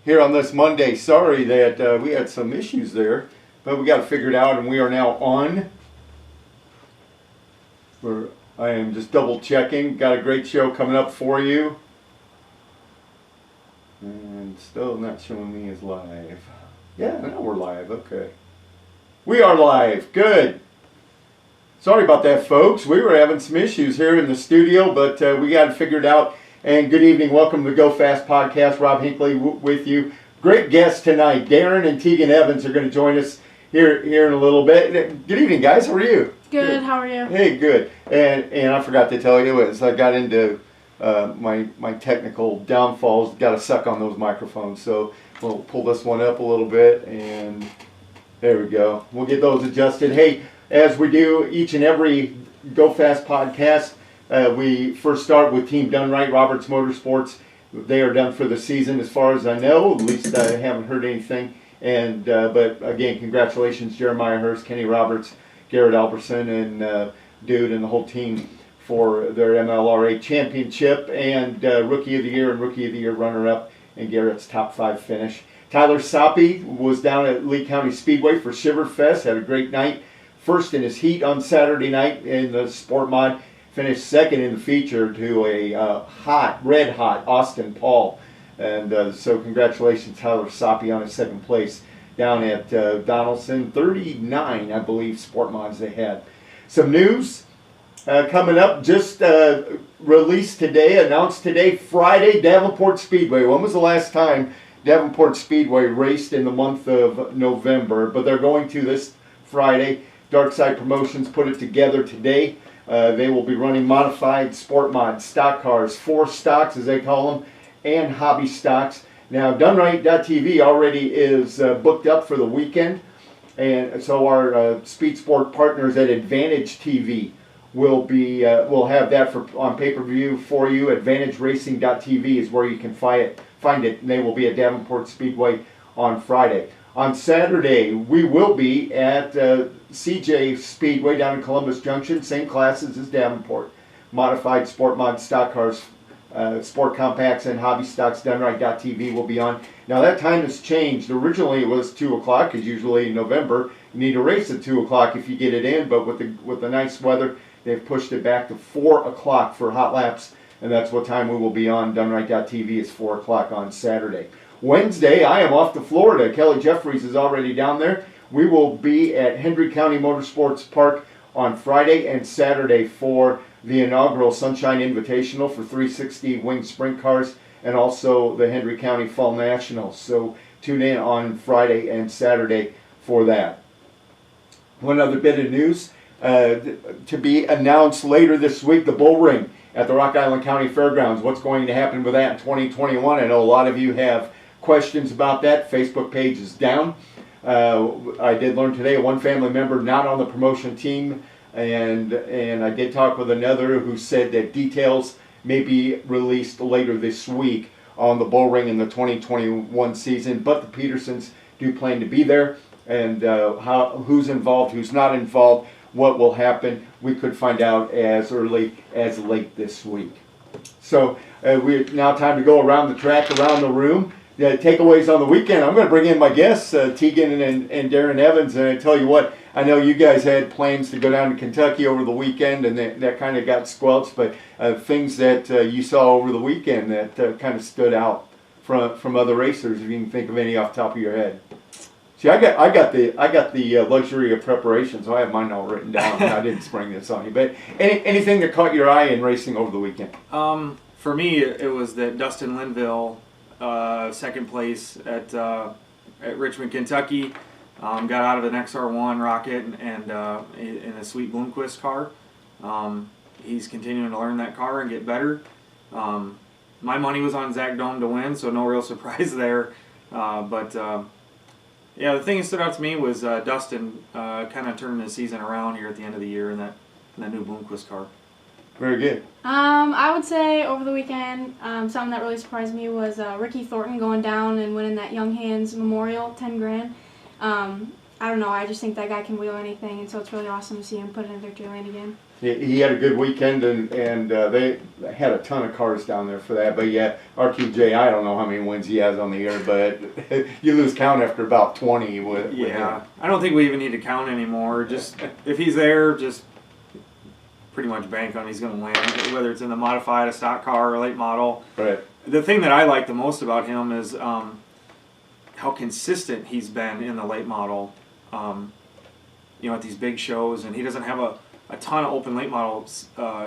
here on this Monday. Sorry that we had some issues there, but we got it figured out, and we are now on. I am just double checking. Got a great show coming up for you. And still not showing me as live. Yeah, now we're live. Okay. We are live. Good. Sorry about that, folks. We were having some issues here in the studio, but we got it figured out. And good evening. Welcome to the Go Fast Podcast. Rob Hinckley with you. Great guests tonight. Darren and Tegan Evans are going to join us here in a little bit. Good evening, guys. How are you? Good. How are you? Hey, good. And I forgot to tell you, as I got into my technical downfalls, got to suck on those microphones. So we'll pull this one up a little bit, and there we go. We'll get those adjusted. Hey, as we do each and every Go Fast podcast, we first start with Team Done Right, Roberts Motorsports. They are done for the season as far as I know. At least I haven't heard anything. And but again, congratulations, Jeremiah Hurst, Kenny Roberts, Garrett Alberson, and Dude and the whole team for their MLRA championship and Rookie of the Year and Rookie of the Year runner-up and Garrett's top 5 finish. Tyler Soppe was down at Lee County Speedway for Shiverfest, had a great night. First in his heat on Saturday night in the Sport Mod, finished second in the feature to a red hot Austin Paul. And so congratulations, Tyler Soppe, on his second place down at Donaldson. 39, I believe, Sport Mods they had. Some news coming up, just released today, announced today, Friday, Davenport Speedway. When was the last time Davenport Speedway raced in the month of November? But they're going to this Friday. Darkside Promotions put it together today. They will be running modified sport mods, stock cars, 4 stocks as they call them, and hobby stocks. Now, DoneRight.tv already is booked up for the weekend, and so our Speed Sport partners at Advantage TV will have that on pay-per-view for you. AdvantageRacing.tv is where you can find it, and they will be at Davenport Speedway on Friday. On Saturday, we will be at CJ Speedway down in Columbus Junction, same classes as Davenport. Modified sport mod stock cars, sport compacts, and hobby stocks. DoneRight.tv will be on. Now that time has changed. Originally it was 2 o'clock, because usually in November you need to race at 2 o'clock if you get it in, but with the nice weather, they've pushed it back to 4 o'clock for hot laps, and that's what time we will be on. DoneRight.tv is 4 o'clock on Saturday. Wednesday, I am off to Florida. Kelly Jeffries is already down there. We will be at Hendry County Motorsports Park on Friday and Saturday for the inaugural Sunshine Invitational for 360 winged sprint cars, and also the Hendry County Fall Nationals. So tune in on Friday and Saturday for that. One other bit of news to be announced later this week, the Bull Ring at the Rock Island County Fairgrounds. What's going to happen with that in 2021? I know a lot of you have questions about that. Facebook page is down. I did learn today one family member not on the promotion team, and I did talk with another who said that details may be released later this week on the Bull Ring in the 2021 season, but the Petersons do plan to be there, and who's involved, who's not involved, what will happen, we could find out as early as late this week. So now time to go around the track, around the room. The takeaways on the weekend. I'm going to bring in my guests, Tegan and Darren Evans, and I tell you what, I know you guys had plans to go down to Kentucky over the weekend, and that kind of got squelched, but things that you saw over the weekend that kind of stood out from other racers, if you can think of any off the top of your head. See, I got the luxury of preparation, so I have mine all written down, and I didn't spring this on you. But anything that caught your eye in racing over the weekend? For me, it was that Dustin Linville, second place at Richmond, Kentucky, got out of an XR1 Rocket and in a Sweet Bloomquist car. He's continuing to learn that car and get better. My money was on Zach Dome to win, so no real surprise there. Yeah, the thing that stood out to me was Dustin kind of turning his season around here at the end of the year in that new Bloomquist car. Very good. I would say over the weekend, something that really surprised me was Ricky Thornton going down and winning that Young Hands Memorial, 10 grand. I don't know. I just think that guy can wheel anything, and so it's really awesome to see him put it in victory lane again. He had a good weekend, and they had a ton of cars down there for that. But yeah, RQJ, I don't know how many wins he has on the year, but you lose count after about 20 with Yeah, him. I don't think we even need to count anymore. Just if he's there, just pretty much bank on he's going to win, whether it's in the modified, a stock car, or a late model. Right. The thing that I like the most about him is how consistent he's been in the late model. You know, at these big shows, and he doesn't have a ton of open late model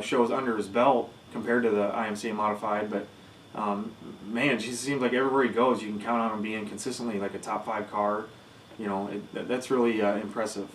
shows under his belt compared to the IMCA modified, but man, it just seems like everywhere he goes, you can count on him being consistently like a top 5 car. You know, that's really impressive.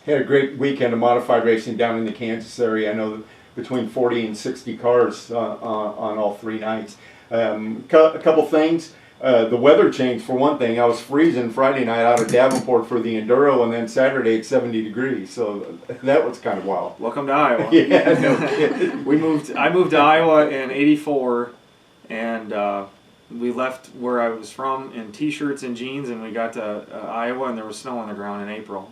Had a great weekend of modified racing down in the Kansas area. I know between 40 and 60 cars on all 3 nights. A couple things. The weather changed for one thing. I was freezing Friday night out of Davenport for the Enduro, and then Saturday it's 70 degrees. So that was kind of wild. Welcome to Iowa. Yeah, no kidding. I moved to Iowa in '84, and we left where I was from in t-shirts and jeans, and we got to Iowa, and there was snow on the ground in April.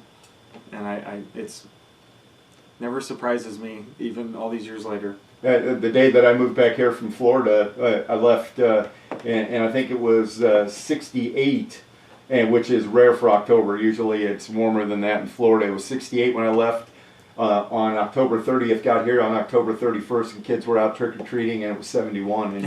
And it's never surprises me, even all these years later. The day that I moved back here from Florida, I left, and I think it was 68, and which is rare for October. Usually it's warmer than that in Florida. It was 68 when I left on October 30th. Got here on October 31st, and kids were out trick or treating, and it was 71.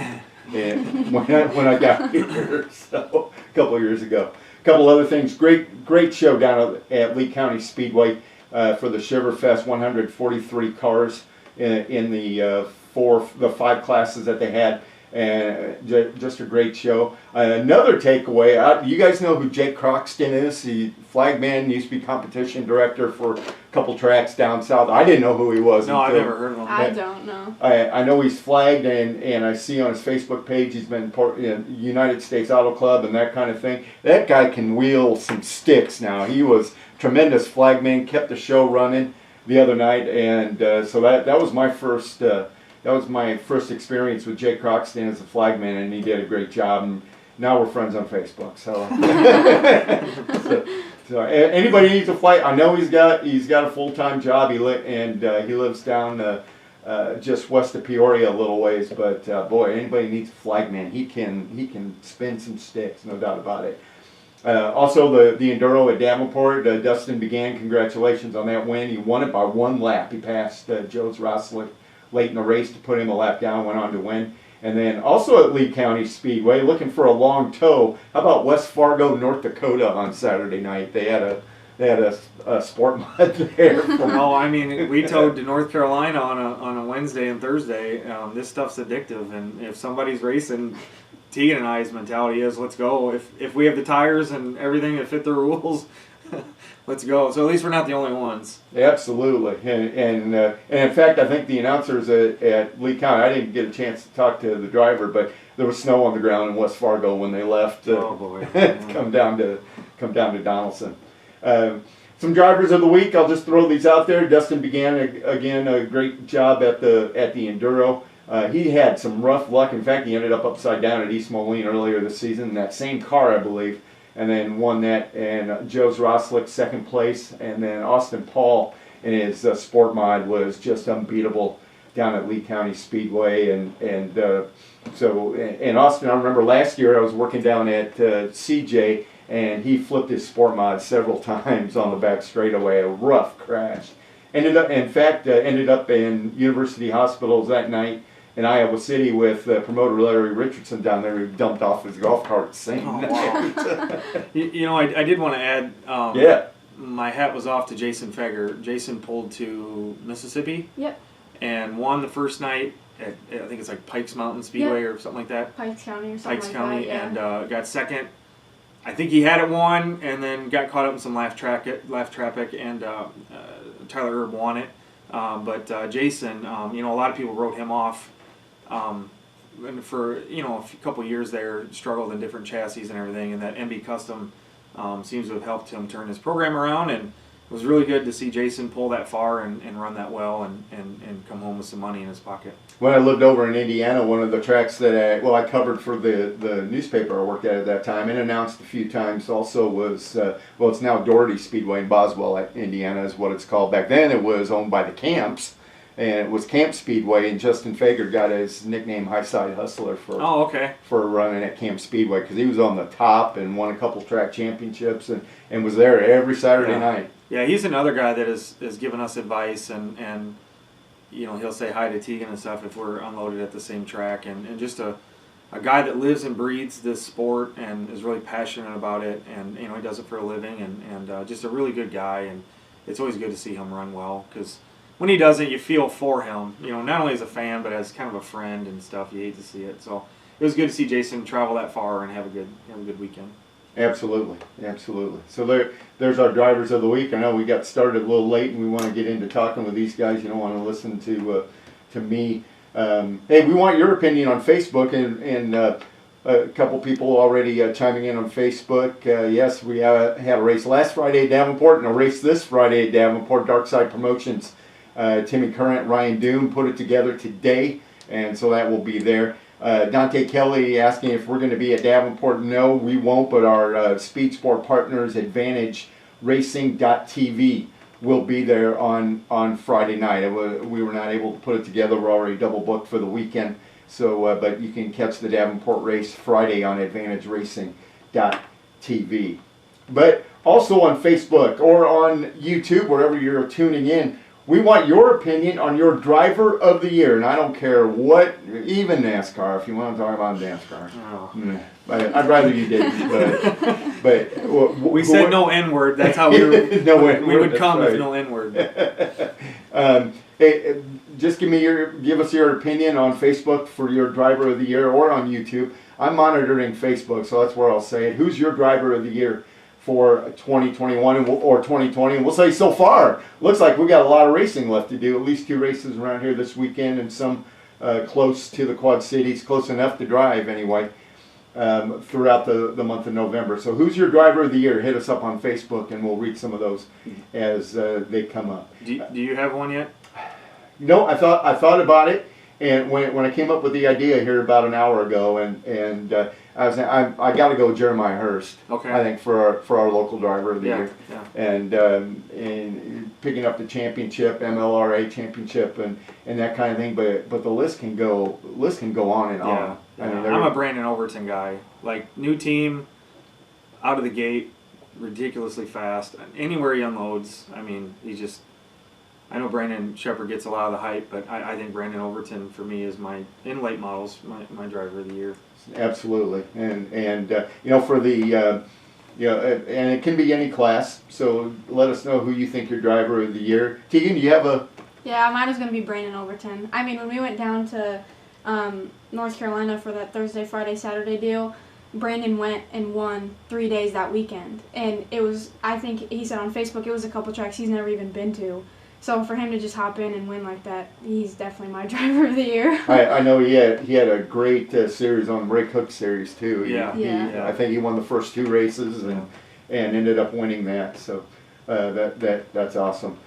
And when I got here, so a couple of years ago. A couple other things. Great show down at Lee County Speedway for the Shiverfest. 143 cars in the 5 classes that they had, and just a great show. Another takeaway, you guys know who Jake Croxton is. He flagman, used to be competition director for a couple tracks down south. I didn't know who he was. No, I've never heard of him. I don't know. I know he's flagged, and I see on his Facebook page he's been United States Auto Club and that kind of thing. That guy can wheel some sticks now. He was tremendous flagman, kept the show running the other night, and so that was my first experience with Jake Croxton as a flagman, and he did a great job. And now we're friends on Facebook. So, so anybody needs a flight, I know he's got a full-time job. He lives down just west of Peoria a little ways. But boy, anybody needs a flagman. He can spin some sticks, no doubt about it. Also, the Enduro at Davenport, Dustin Began, congratulations on that win. He won it by 1 lap. He passed Joe's Roslick late in the race to put him a lap down, went on to win. And then also at Lee County Speedway, looking for a long tow. How about West Fargo, North Dakota on Saturday night? They had a sport mod there. No, I mean, we towed to North Carolina on a Wednesday and Thursday. This stuff's addictive, and if somebody's racing, Tegan and I's mentality is, let's go. If we have the tires and everything that fit the rules, let's go. So at least we're not the only ones. Absolutely, and in fact, I think the announcers at Lee County, I didn't get a chance to talk to the driver, but there was snow on the ground in West Fargo when they left. Oh boy! come down to Donaldson. Some drivers of the week, I'll just throw these out there. Dustin Began again a great job at the Enduro. He had some rough luck. In fact, he ended up upside down at East Moline earlier this season in that same car, I believe, and then won that. And Joe's Roslick 2nd place, and then Austin Paul in his sport mod was just unbeatable down at Lee County Speedway. And Austin, I remember last year I was working down at CJ, and he flipped his sport mod several times on the back straightaway. A rough crash. Ended up in University Hospitals that night in Iowa City with promoter Larry Richardson down there, who dumped off his golf cart same night. Wow. you know, I did want to add, yeah. My hat was off to Jason Feger. Jason pulled to Mississippi. Yep. And won the first night at, I think it's like Pikes Mountain Speedway or something like that. Pikes County or something Pikes like County, that, yeah. and got second. I think he had it won, and then got caught up in some laugh traffic, and Tyler Erb won it. But Jason, you know, a lot of people wrote him off. And for, you know, a couple of years there, struggled in different chassis and everything, and that MB Custom seems to have helped him turn his program around, and was really good to see Jason pull that far and run that well and come home with some money in his pocket. When I lived over in Indiana, one of the tracks that I covered for the newspaper I worked at that time and announced a few times also was, well, it's now Doherty Speedway in Boswell, Indiana is what it's called. Back then it was owned by the Camps, and it was Camp Speedway, and Justin Fager got his nickname High Side Hustler for for running at Camp Speedway, because he was on the top and won a couple track championships and was there every Saturday night. Yeah, he's another guy that has given us advice, and you know, he'll say hi to Tegan and stuff if we're unloaded at the same track, and just a guy that lives and breathes this sport and is really passionate about it, and you know, he does it for a living, and just a really good guy, and it's always good to see him run well, because when he doesn't, you feel for him, you know, not only as a fan but as kind of a friend and stuff. You hate to see it, so it was good to see Jason travel that far and have a good weekend. Absolutely, absolutely. So there's our drivers of the week. I know we got started a little late, and we want to get into talking with these guys. You don't want to listen to me. Hey, we want your opinion on Facebook, and a couple people already chiming in on Facebook. Yes, we had a race last Friday at Davenport, and a race this Friday at Davenport. Darkside Promotions, Timmy Current, Ryan Doom put it together today, and so that will be there. Dante Kelly asking if we're going to be at Davenport. No, we won't, but our Speed Sport partners, Advantage Racing.tv, will be there on Friday night. We were not able to put it together. We're already double booked for the weekend. So, but you can catch the Davenport race Friday on Advantage Racing.tv. But also on Facebook or on YouTube, wherever you're tuning in, we want your opinion on your driver of the year, and I don't care what, even NASCAR, if you want to talk about NASCAR. Oh. But I'd rather you didn't. But we said no N-word. That's how we would come with no N-word. Hey, just give us your opinion on Facebook for your driver of the year, or on YouTube. I'm monitoring Facebook, so that's where I'll say it. Who's your driver of the year for 2021 or 2020? And we'll say so far, looks like we got a lot of racing left to do. At least 2 races around here this weekend, and some close to the Quad Cities, close enough to drive anyway, throughout the month of November. So who's your driver of the year? Hit us up on Facebook, and we'll read some of those as they come up. Do you have one yet? No, I thought about it, and when I came up with the idea here about an hour ago, and I got to go with Jeremiah Hurst. Okay. I think for our local driver of the year, yeah. And picking up the championship, MLRA championship, and that kind of thing. But the list can go on and on. Yeah. I mean, I'm a Brandon Overton guy. Like, new team, out of the gate, ridiculously fast. Anywhere he unloads, I mean, I know Brandon Shepard gets a lot of the hype, but I think Brandon Overton for me is in late models, my driver of the year. Absolutely, and you know, for the and it can be any class. So let us know who you think your driver of the year. Tegan, do you have a? Yeah, mine was going to be Brandon Overton. I mean, when we went down to North Carolina for that Thursday, Friday, Saturday deal, Brandon went and won 3 days that weekend, and it was, I think he said on Facebook, it was a couple tracks he's never even been to. So for him to just hop in and win like that, he's definitely my driver of the year. I know he had a great series on Ray Cook series too. Yeah. I think he won the first 2 races and ended up winning that. So that's awesome.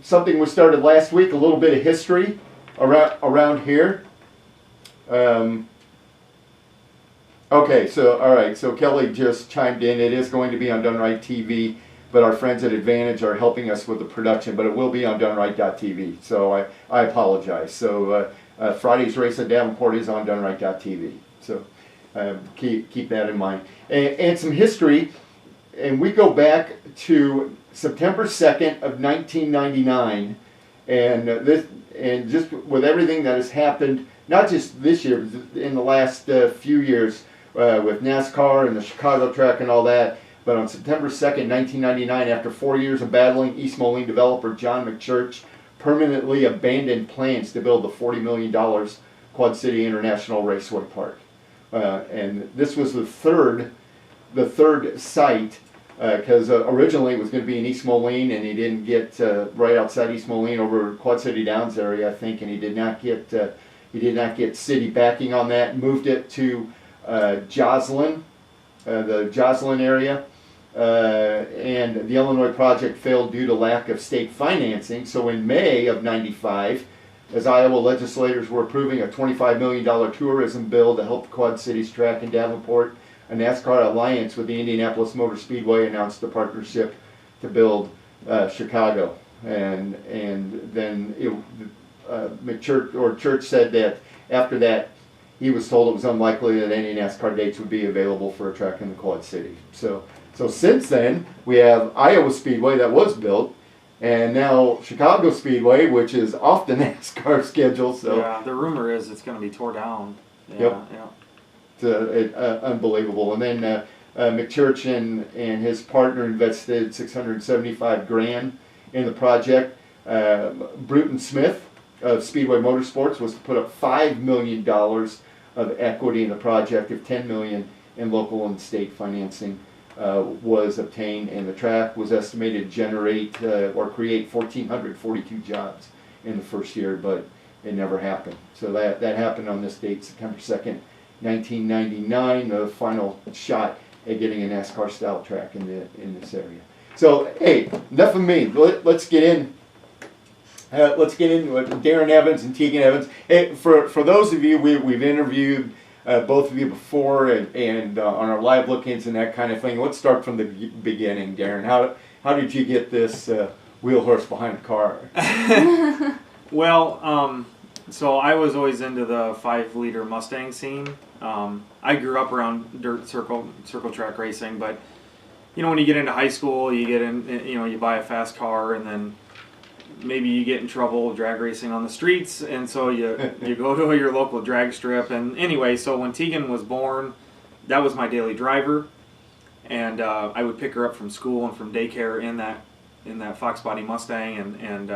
Something we started last week, a little bit of history around here. Okay, so all right, so Kelly just chimed in. It is going to be on Done Right TV. But our friends at Advantage are helping us with the production, but it will be on DoneRight.tv. So I apologize. So Friday's race at Davenport is on DoneRight.tv. So keep that in mind. And some history, and we go back to September 2nd of 1999, and just with everything that has happened, not just this year, but in the last few years with NASCAR and the Chicago track and all that. But on September 2nd, 1999, after 4 years of battling, East Moline developer John McChurch permanently abandoned plans to build the $40 million Quad City International Raceway Park. And this was the third site, because originally it was going to be in East Moline, and he didn't get right outside East Moline over Quad City Downs area, I think, and he did not get city backing on that. Moved it to Joslin, the Joslin area. and the Illinois project failed due to lack of state financing. So in May of '95, as Iowa legislators were approving a $25 million tourism bill to help the Quad Cities track in Davenport, a NASCAR alliance with the Indianapolis Motor Speedway announced a partnership to build Chicago. And then Church said that after that, he was told it was unlikely that any NASCAR dates would be available for a track in the Quad City. So since then, we have Iowa Speedway that was built, and now Chicago Speedway, which is off the NASCAR schedule. So yeah, the rumor is it's going to be tore down. Yeah, yep. Yeah. It's unbelievable. And then McChurch and his partner invested $675,000 in the project. Bruton Smith of Speedway Motorsports was to put up $5 million of equity in the project if $10 million in local and state financing was obtained, and the track was estimated to generate or create 1,442 jobs in the first year, but it never happened. So that happened on this date, September 2nd, 1999, the final shot at getting a NASCAR style track in this area. So hey, enough of me. Let's get in. Let's get into it. Darren Evans and Tegan Evans. Hey, for those of you we've interviewed both of you before and on our live look-ins and that kind of thing. Let's start from the beginning, Darren. How did you get this wheel horse behind the car? Well, so I was always into the 5-liter Mustang scene. I grew up around dirt circle track racing, but you know, when you get into high school, you get in, you know, you buy a fast car, and then maybe you get in trouble drag racing on the streets, and so you go to your local drag strip. And anyway, so when Tegan was born, that was my daily driver, and I would pick her up from school and from daycare in that Fox Body Mustang, and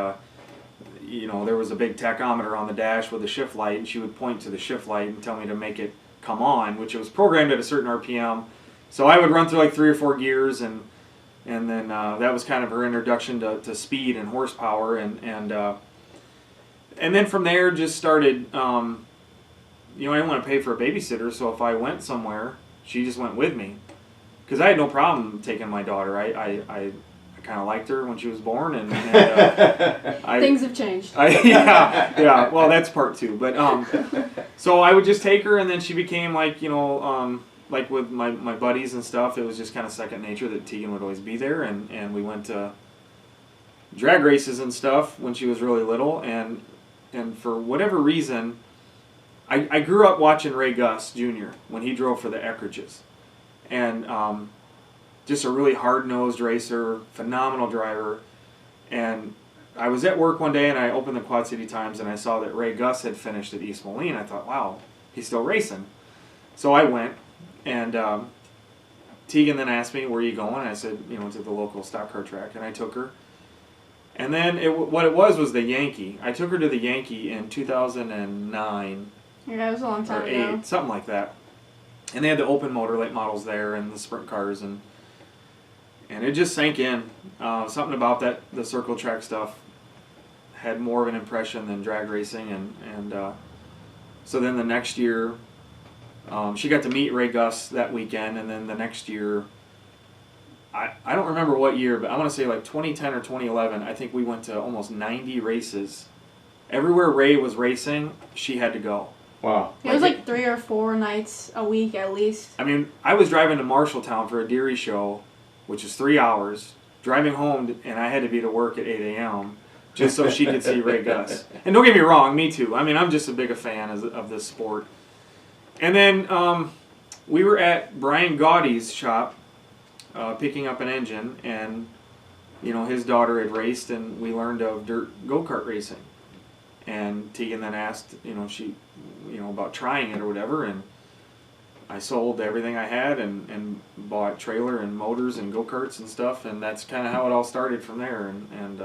you know, there was a big tachometer on the dash with a shift light, and she would point to the shift light and tell me to make it come on, which it was programmed at a certain RPM. So I would run through like 3 or 4 gears, and then that was kind of her introduction to speed and horsepower, and then from there just started. You know, I didn't want to pay for a babysitter, so if I went somewhere, she just went with me, because I had no problem taking my daughter. I kind of liked her when she was born, and things have changed. Yeah. Well, that's part 2, but so I would just take her, and then she became like, you know. Like with my buddies and stuff, it was just kind of second nature that Tegan would always be there, and we went to drag races and stuff when she was really little, and for whatever reason, I grew up watching Ray Gus Jr. when he drove for the Eckridges, and just a really hard-nosed racer, phenomenal driver, and I was at work one day and I opened the Quad City Times and I saw that Ray Gus had finished at East Moline. I thought, wow, he's still racing. So I went. And Tegan then asked me, where are you going? And I said, you know, to the local stock car track. And I took her. And then what it was the Yankee. I took her to the Yankee in 2009. Yeah, it was a long time or ago. 8, something like that. And they had the open motor late models there and the sprint cars. And it just sank in. Something about the circle track stuff had more of an impression than drag racing. And so then the next year, she got to meet Ray Gus that weekend, and then the next year, I don't remember what year, but I want to say like 2010 or 2011, I think we went to almost 90 races. Everywhere Ray was racing, she had to go. Wow. It was like 3 or 4 nights a week at least. I mean, I was driving to Marshalltown for a Deary show, which is 3 hours, driving home, and I had to be to work at 8 a.m. just so she could see Ray Gus. And don't get me wrong, me too. I mean, I'm just as big a fan of this sport. And then we were at Brian Gaudy's shop picking up an engine, and you know, his daughter had raced, and we learned of dirt go-kart racing. And Tegan then asked, you know, about trying it or whatever, and I sold everything I had and bought trailer and motors and go-karts and stuff, and that's kind of how it all started from there. And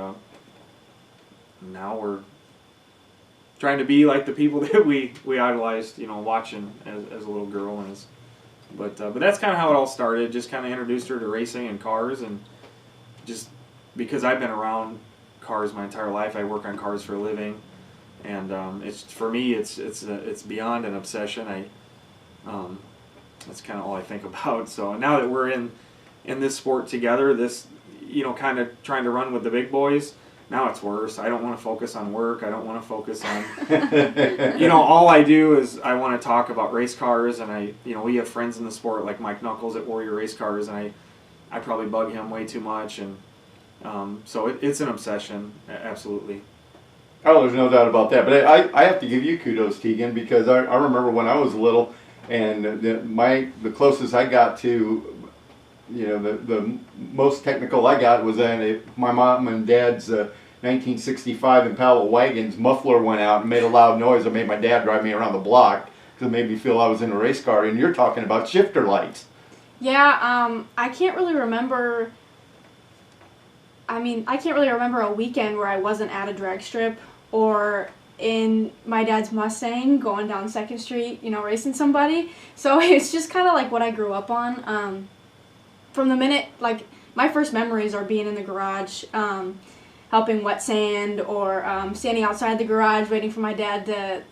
now we're trying to be like the people that we idolized, you know, watching as a little girl, but that's kind of how it all started. Just kind of introduced her to racing and cars, and just because I've been around cars my entire life, I work on cars for a living, and it's for me it's beyond an obsession. That's kind of all I think about. So now that we're in in this sport together, this, kind of trying to run with the big boys. Now it's worse. I don't want to focus on work. I don't want to focus on, all I do is I want to talk about race cars, and we have friends in the sport like Mike Knuckles at Warrior Race Cars, and I probably bug him way too much, and so it's an obsession, absolutely. Oh, there's no doubt about that. But I have to give you kudos, Tegan, because I remember when I was little, and the closest I got to, the most technical I got was my mom and dad's 1965 Impala wagons muffler went out and made a loud noise. It made my dad drive me around the block because it made me feel I was in a race car. And you're talking about shifter lights. Yeah, I can't really remember. I can't really remember a weekend where I wasn't at a drag strip or in my dad's Mustang going down 2nd Street, racing somebody. So it's just kind of like what I grew up on. From the minute, like, my first memories are being in the garage, helping wet sand, or standing outside the garage waiting for my dad to,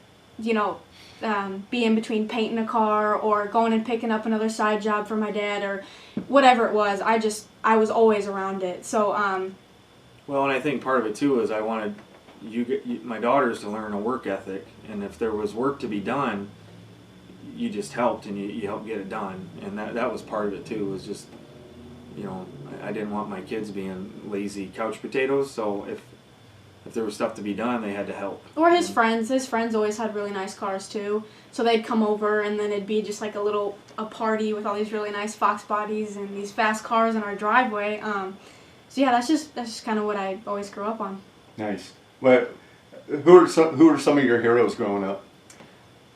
be in between painting a car or going and picking up another side job for my dad or whatever it was. I was always around it. So, well, and I think part of it too is I wanted my daughters to learn a work ethic, and if there was work to be done, you just helped and you helped get it done, and that was part of it too. Was just, I didn't want my kids being lazy couch potatoes. So if there was stuff to be done, they had to help. Or his friends always had really nice cars too. So they'd come over, and then it'd be just like a party with all these really nice Fox bodies and these fast cars in our driveway. So yeah, that's just kind of what I always grew up on. Nice. Well, who are some of your heroes growing up?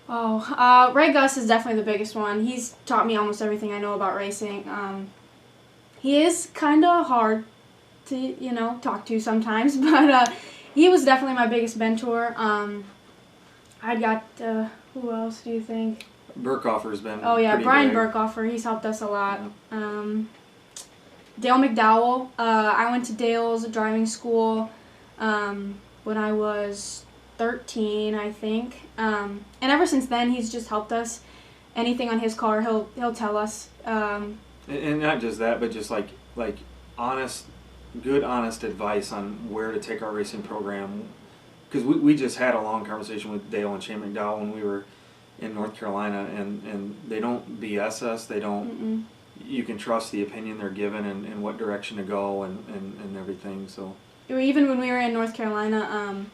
Oh, Ray Gus is definitely the biggest one. He's taught me almost everything I know about racing. He is kind of hard to, talk to sometimes, but he was definitely my biggest mentor. I got, who else do you think? Burkhofer's been Brian big. Burkhofer, he's helped us a lot. Dale McDowell, I went to Dale's driving school when I was 13, I think. And ever since then, he's just helped us. Anything on his car, he'll tell us. And not just that, but just like good honest advice on where to take our racing program. Because we just had a long conversation with Dale and Shane McDowell when we were in North Carolina, and they don't BS us. They don't. Mm-mm. You can trust the opinion they're given and what direction to go and everything. So even when we were in North Carolina,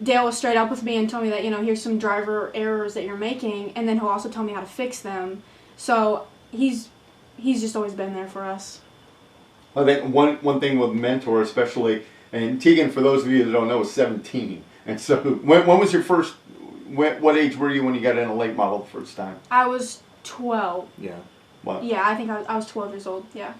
Dale was straight up with me and told me that, here's some driver errors that you're making, and then he'll also tell me how to fix them. So he's just always been there for us. I think one thing with mentor especially, and Tegan, for those of you that don't know, is 17. And so when was your first, what age were you when you got in a late model the first time? I was 12. yeah. What? Yeah, I think I was 12 years old, yeah.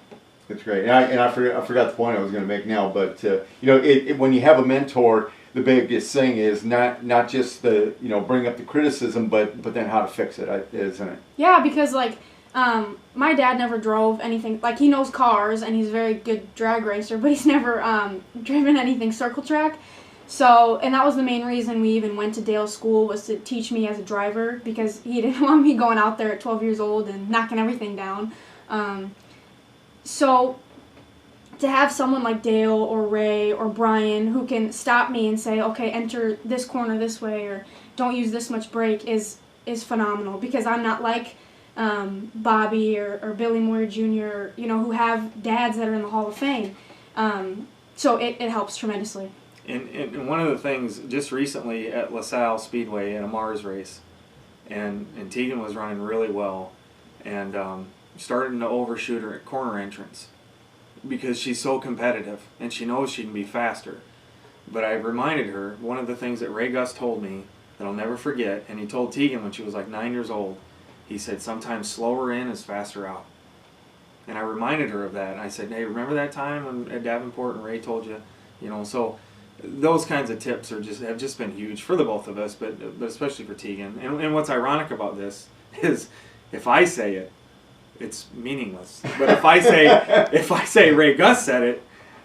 That's great. And I forgot the point I was going to make now, but when you have a mentor, the biggest thing is not just the bring up the criticism, but then how to fix it, isn't it? Yeah, because my dad never drove anything. Like, he knows cars and he's a very good drag racer, but he's never driven anything circle track. So, and that was the main reason we even went to Dale's school, was to teach me as a driver, because he didn't want me going out there at 12 years old and knocking everything down. So to have someone like Dale or Ray or Brian who can stop me and say, okay, enter this corner this way, or don't use this much brake, is phenomenal, because I'm not like Bobby or Billy Moyer Jr., who have dads that are in the Hall of Fame. So it helps tremendously. And one of the things, just recently at LaSalle Speedway in a Mars race, and Tegan was running really well, and starting to overshoot her at corner entrance because she's so competitive and she knows she can be faster. But I reminded her, one of the things that Ray Gus told me that I'll never forget, and he told Tegan when she was like 9 years old, he said, sometimes slower in is faster out. And I reminded her of that, and I said, hey, remember that time when at Davenport and Ray told you, so those kinds of tips have just been huge for the both of us, but especially for Tegan. And what's ironic about this is, if I say it, it's meaningless. But if I say Ray Gus said it,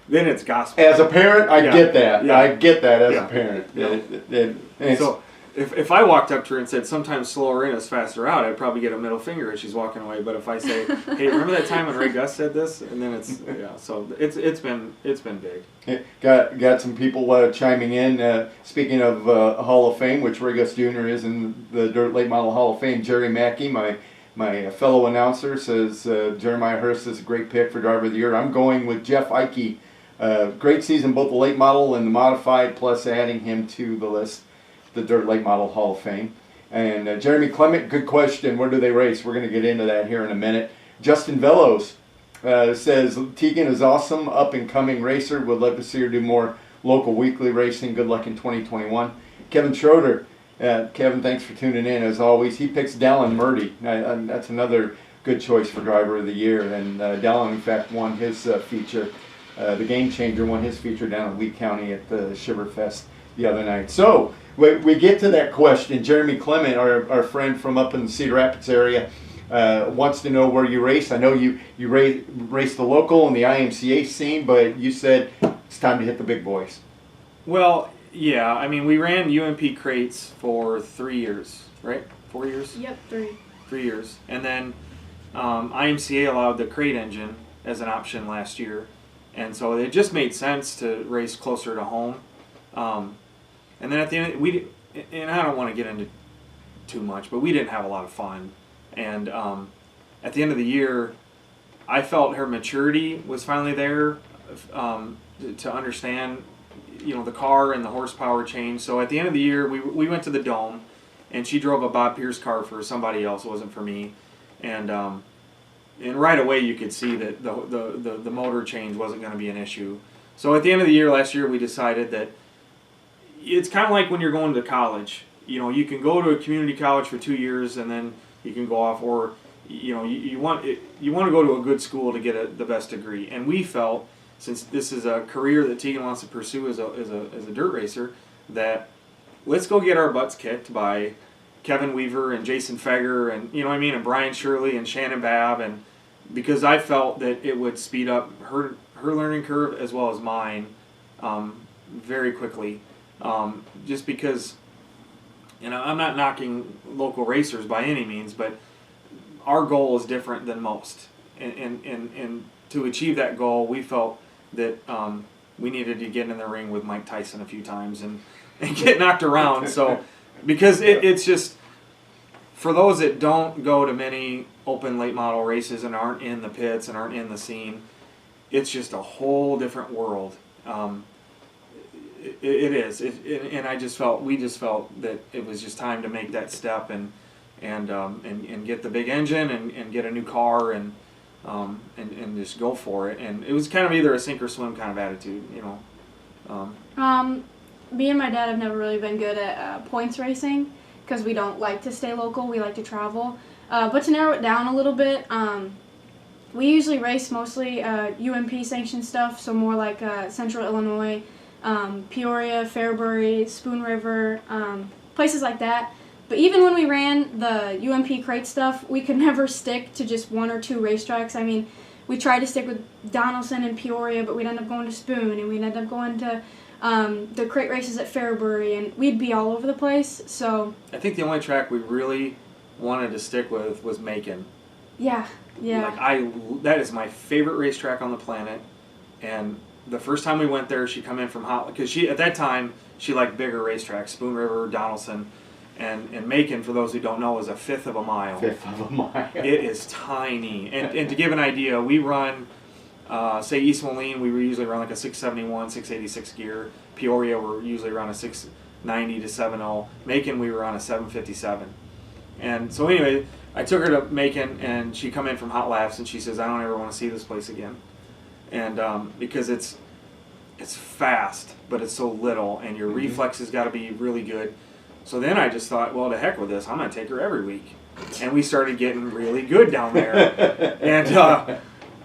then it's gospel. As a parent, I get that. Yeah. I get that as Yeah. a parent. Yeah. And So if I walked up to her and said, sometimes slower in is faster out, I'd probably get a middle finger as she's walking away. But if I say, hey, remember that time when Ray Gus said this? And then so it's been big. Got some people chiming in. Speaking of Hall of Fame, which Ray Gus Jr. is in the Dirt Late Model Hall of Fame, Jerry Mackey, my fellow announcer, says Jeremiah Hurst is a great pick for Driver of the Year. I'm going with Jeff Ike. Great season, both the late model and the modified, plus adding him to the list, the Dirt Late Model Hall of Fame. And Jeremy Clement, good question. Where do they race? We're going to get into that here in a minute. Justin Velos says, Tegan is awesome, up-and-coming racer. Would love to see her do more local weekly racing. Good luck in 2021. Kevin Schroeder. Kevin, thanks for tuning in, as always. He picks Dallin Murdy. That's another good choice for Driver of the Year. And Dallin, in fact, won his feature. The Game Changer won his feature down in Lee County at the Shiverfest the other night. So we get to that question. Jeremy Clement, our friend from up in the Cedar Rapids area, wants to know where you race. I know you race the local and the IMCA scene, but you said it's time to hit the big boys. Well, yeah. I mean, we ran UMP crates for 3 years, right? 4 years? Yep, 3. 3 years. And then IMCA allowed the crate engine as an option last year. And so it just made sense to race closer to home. And then at the end, and I don't want to get into too much, but we didn't have a lot of fun. And at the end of the year, I felt her maturity was finally there to understand, the car and the horsepower change. So at the end of the year, we went to the Dome, and she drove a Bob Pierce car for somebody else. It wasn't for me. And right away you could see that the motor change wasn't going to be an issue. So at the end of the year last year, we decided that it's kind of like when you're going to college. You can go to a community college for 2 years and then you can go off, or you want to go to a good school to get the best degree. And we felt, since this is a career that Tegan wants to pursue as a dirt racer, that let's go get our butts kicked by Kevin Weaver and Jason Feger and and Brian Shirley and Shannon Babb, and because I felt that it would speed up her learning curve as well as mine very quickly. Just because I'm not knocking local racers by any means, but our goal is different than most, and to achieve that goal, we felt that we needed to get in the ring with Mike Tyson a few times and get knocked around. So because it's just, for those that don't go to many open late model races and aren't in the pits and aren't in the scene, it's just a whole different world. It is, and we just felt that it was just time to make that step and get the big engine and get a new car and just go for it. And it was kind of either a sink or swim kind of attitude, Me and my dad have never really been good at points racing because we don't like to stay local. We like to travel. But to narrow it down a little bit, we usually race mostly UMP sanctioned stuff, so more like Central Illinois, Peoria, Fairbury, Spoon River, places like that. But even when we ran the UMP crate stuff, we could never stick to just 1 or 2 racetracks. I mean, we tried to stick with Donaldson and Peoria, but we'd end up going to Spoon, and we'd end up going to the crate races at Fairbury, and we'd be all over the place. So I think the only track we really wanted to stick with was Macon. Yeah. That is my favorite racetrack on the planet, and the first time we went there, she come in from because at that time she liked bigger racetracks, Spoon River, Donaldson, and Macon, for those who don't know, is a fifth of a mile. It is tiny, and to give an idea, we run, say East Moline, we usually run like a 671, 686 gear. Peoria, we're usually around a 690 to 70. Macon, we were on a 757. And so anyway, I took her to Macon, and she come in from hot laps, and she says, I don't ever want to see this place again. And because it's fast, but it's so little, and your reflexes got to be really good. So then I just thought, well, to heck with this, I'm going to take her every week. And we started getting really good down there.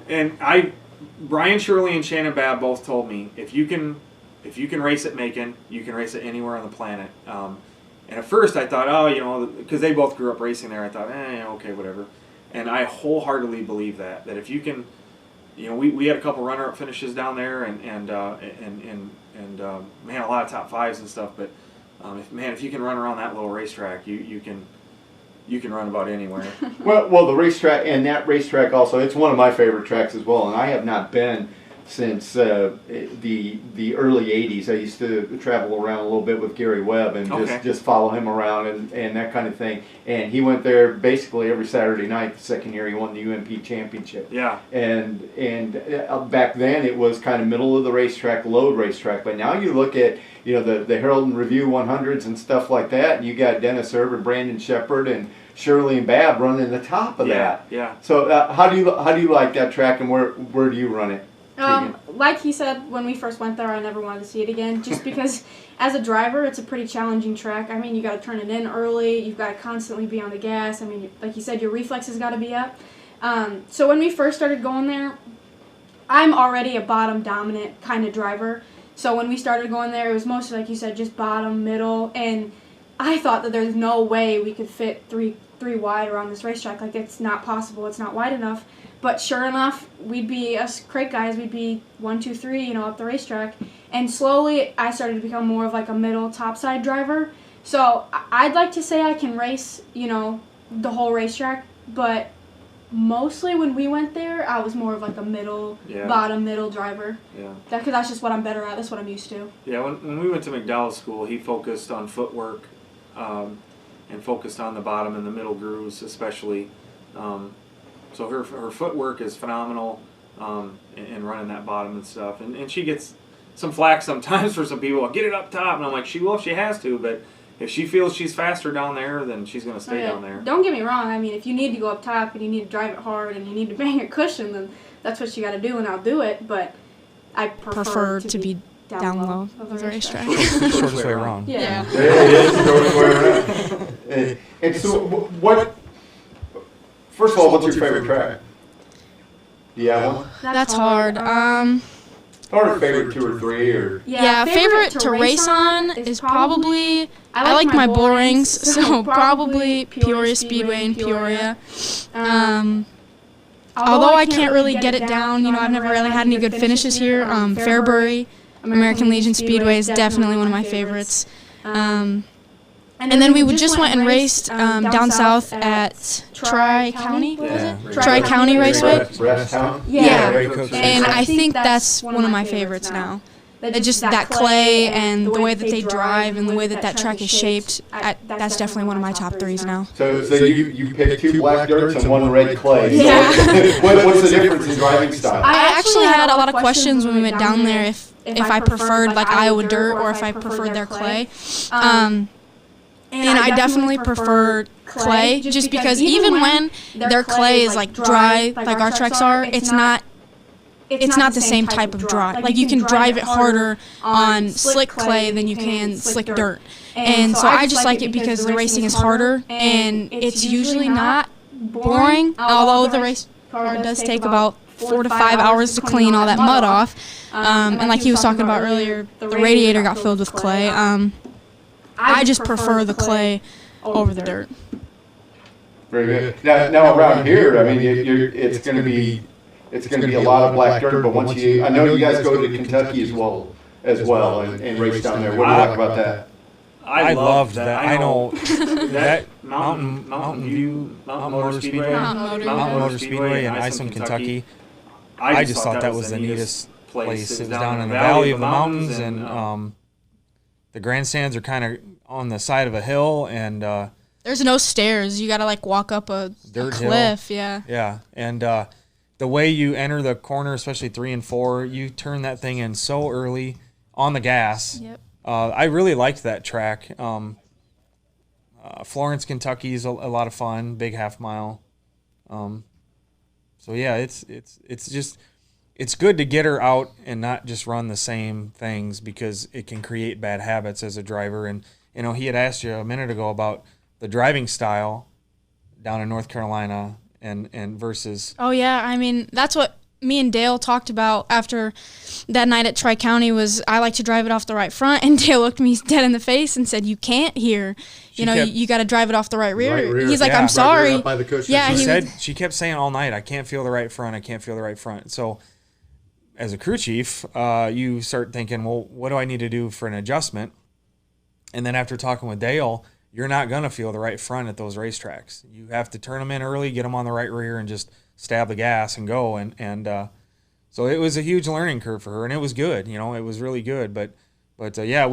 And Brian Shirley and Shannon Babb both told me, if you can race at Macon, you can race it anywhere on the planet. And at first I thought, because they both grew up racing there, I thought, okay, whatever. And I wholeheartedly believe that if you can, we had a couple runner-up finishes down there, and man, a lot of top fives and stuff. But If you can run around that little racetrack, you can run about anywhere. Well, the racetrack, and that racetrack also, it's one of my favorite tracks as well. And I have not been since the early '80s. I used to travel around a little bit with Gary Webb and just follow him around and that kind of thing. And he went there basically every Saturday night. The second year he won the UMP championship. Yeah. And back then it was kind of middle of the racetrack, load racetrack. But now you look at the Herald and Review 100s and stuff like that. And you got Dennis Erb, Brandon Shepard, and Shirley and Babb running the top of that. Yeah. So how do you like that track, and where do you run it? Like he said, when we first went there, I never wanted to see it again, just because as a driver, it's a pretty challenging track. I mean, you got to turn it in early. You've got to constantly be on the gas. I mean, like you said, your reflexes got to be up. So when we first started going there, I'm already a bottom dominant kind of driver. So when we started going there, it was mostly, like you said, just bottom, middle, and I thought that there's no way we could fit three wide around this racetrack. Like, it's not possible. It's not wide enough. But sure enough, us crate guys, we'd be 1, 2, 3, up the racetrack. And slowly, I started to become more of like a middle topside driver. So I'd like to say I can race, the whole racetrack. But mostly when we went there, I was more of like a bottom middle driver. Yeah. Because that's just what I'm better at. That's what I'm used to. Yeah. When we went to McDowell School, he focused on footwork, and focused on the bottom and the middle grooves especially. So her footwork is phenomenal in running that bottom and stuff. And she gets some flack sometimes for some people. Get it up top. And I'm like, she will if she has to. But if she feels she's faster down there, then she's going to stay down there. Don't get me wrong. I mean, if you need to go up top and you need to drive it hard and you need to bang a cushion, then that's what you got to do, and I'll do it. But I prefer to be down low of the racetrack. Shortest way around. Yeah. It is the shortest way around. And so what... First of all, what's your favorite track? Do you have one? That's hard. Or favorite 2 or 3? Or Yeah, favorite to race on is probably... I like my bull rings, so probably Peoria Speedway in Peoria. Although I can't really get it down, I've never really had any good finishes here. Fairbury, American Legion Speedway is definitely one of my favorites. And then we just went and raced down south at Tri-County, what was it? Tri-County Raceway? Yeah, and I think that's one of my favorites now. Just that clay and the way that they drive and the way that track is shaped, that's definitely one of my top 3s now. So you picked 2 black dirts and 1 red clay. Yeah. What's the difference in driving style? I actually had a lot of questions when we went down there if I preferred like Iowa dirt or if I preferred their clay. And I definitely prefer clay, just because even when their clay is like dry, like our tracks are, it's not the same type of drive. Like, you can drive it harder on slick clay than you can slick dirt. And so I just like it because the racing is harder and it's usually not boring, although the race car does take about 4 to 5 hours to clean all that mud off. And like he was talking about earlier, the radiator got filled with clay. I just prefer the clay over the dirt. Very good. Now around here, I mean, it's going to be a lot of black dirt. But once I know you guys go to Kentucky as well, and race down there. What do you like about that? I loved that. I know that Mountain Motor Speedway in Iceland, Kentucky. I just thought that was the neatest place. It was down in the valley of the mountains, and the grandstands are kind of on the side of a hill, and there's no stairs. You got to like walk up a cliff. Hill. Yeah, and the way you enter the corner, especially 3 and 4, you turn that thing in so early on the gas. Yep. I really liked that track. Florence, Kentucky is a lot of fun, big half mile. So yeah, it's good to get her out and not just run the same things, because it can create bad habits as a driver. And he had asked you a minute ago about the driving style down in North Carolina and versus. Oh yeah, I mean that's what me and Dale talked about after that night at Tri-County. Was I like to drive it off the right front, and Dale looked me dead in the face and said, "You can't here. You got to drive it off the right rear." He's like, "I'm sorry." Yeah, she kept saying all night, "I can't feel the right front. I can't feel the right front." So, as a crew chief, you start thinking, well, what do I need to do for an adjustment? And then after talking with Dale, you're not going to feel the right front at those racetracks. You have to turn them in early, get them on the right rear, and just stab the gas and go. So it was a huge learning curve for her, and it was good. It was really good. But yeah,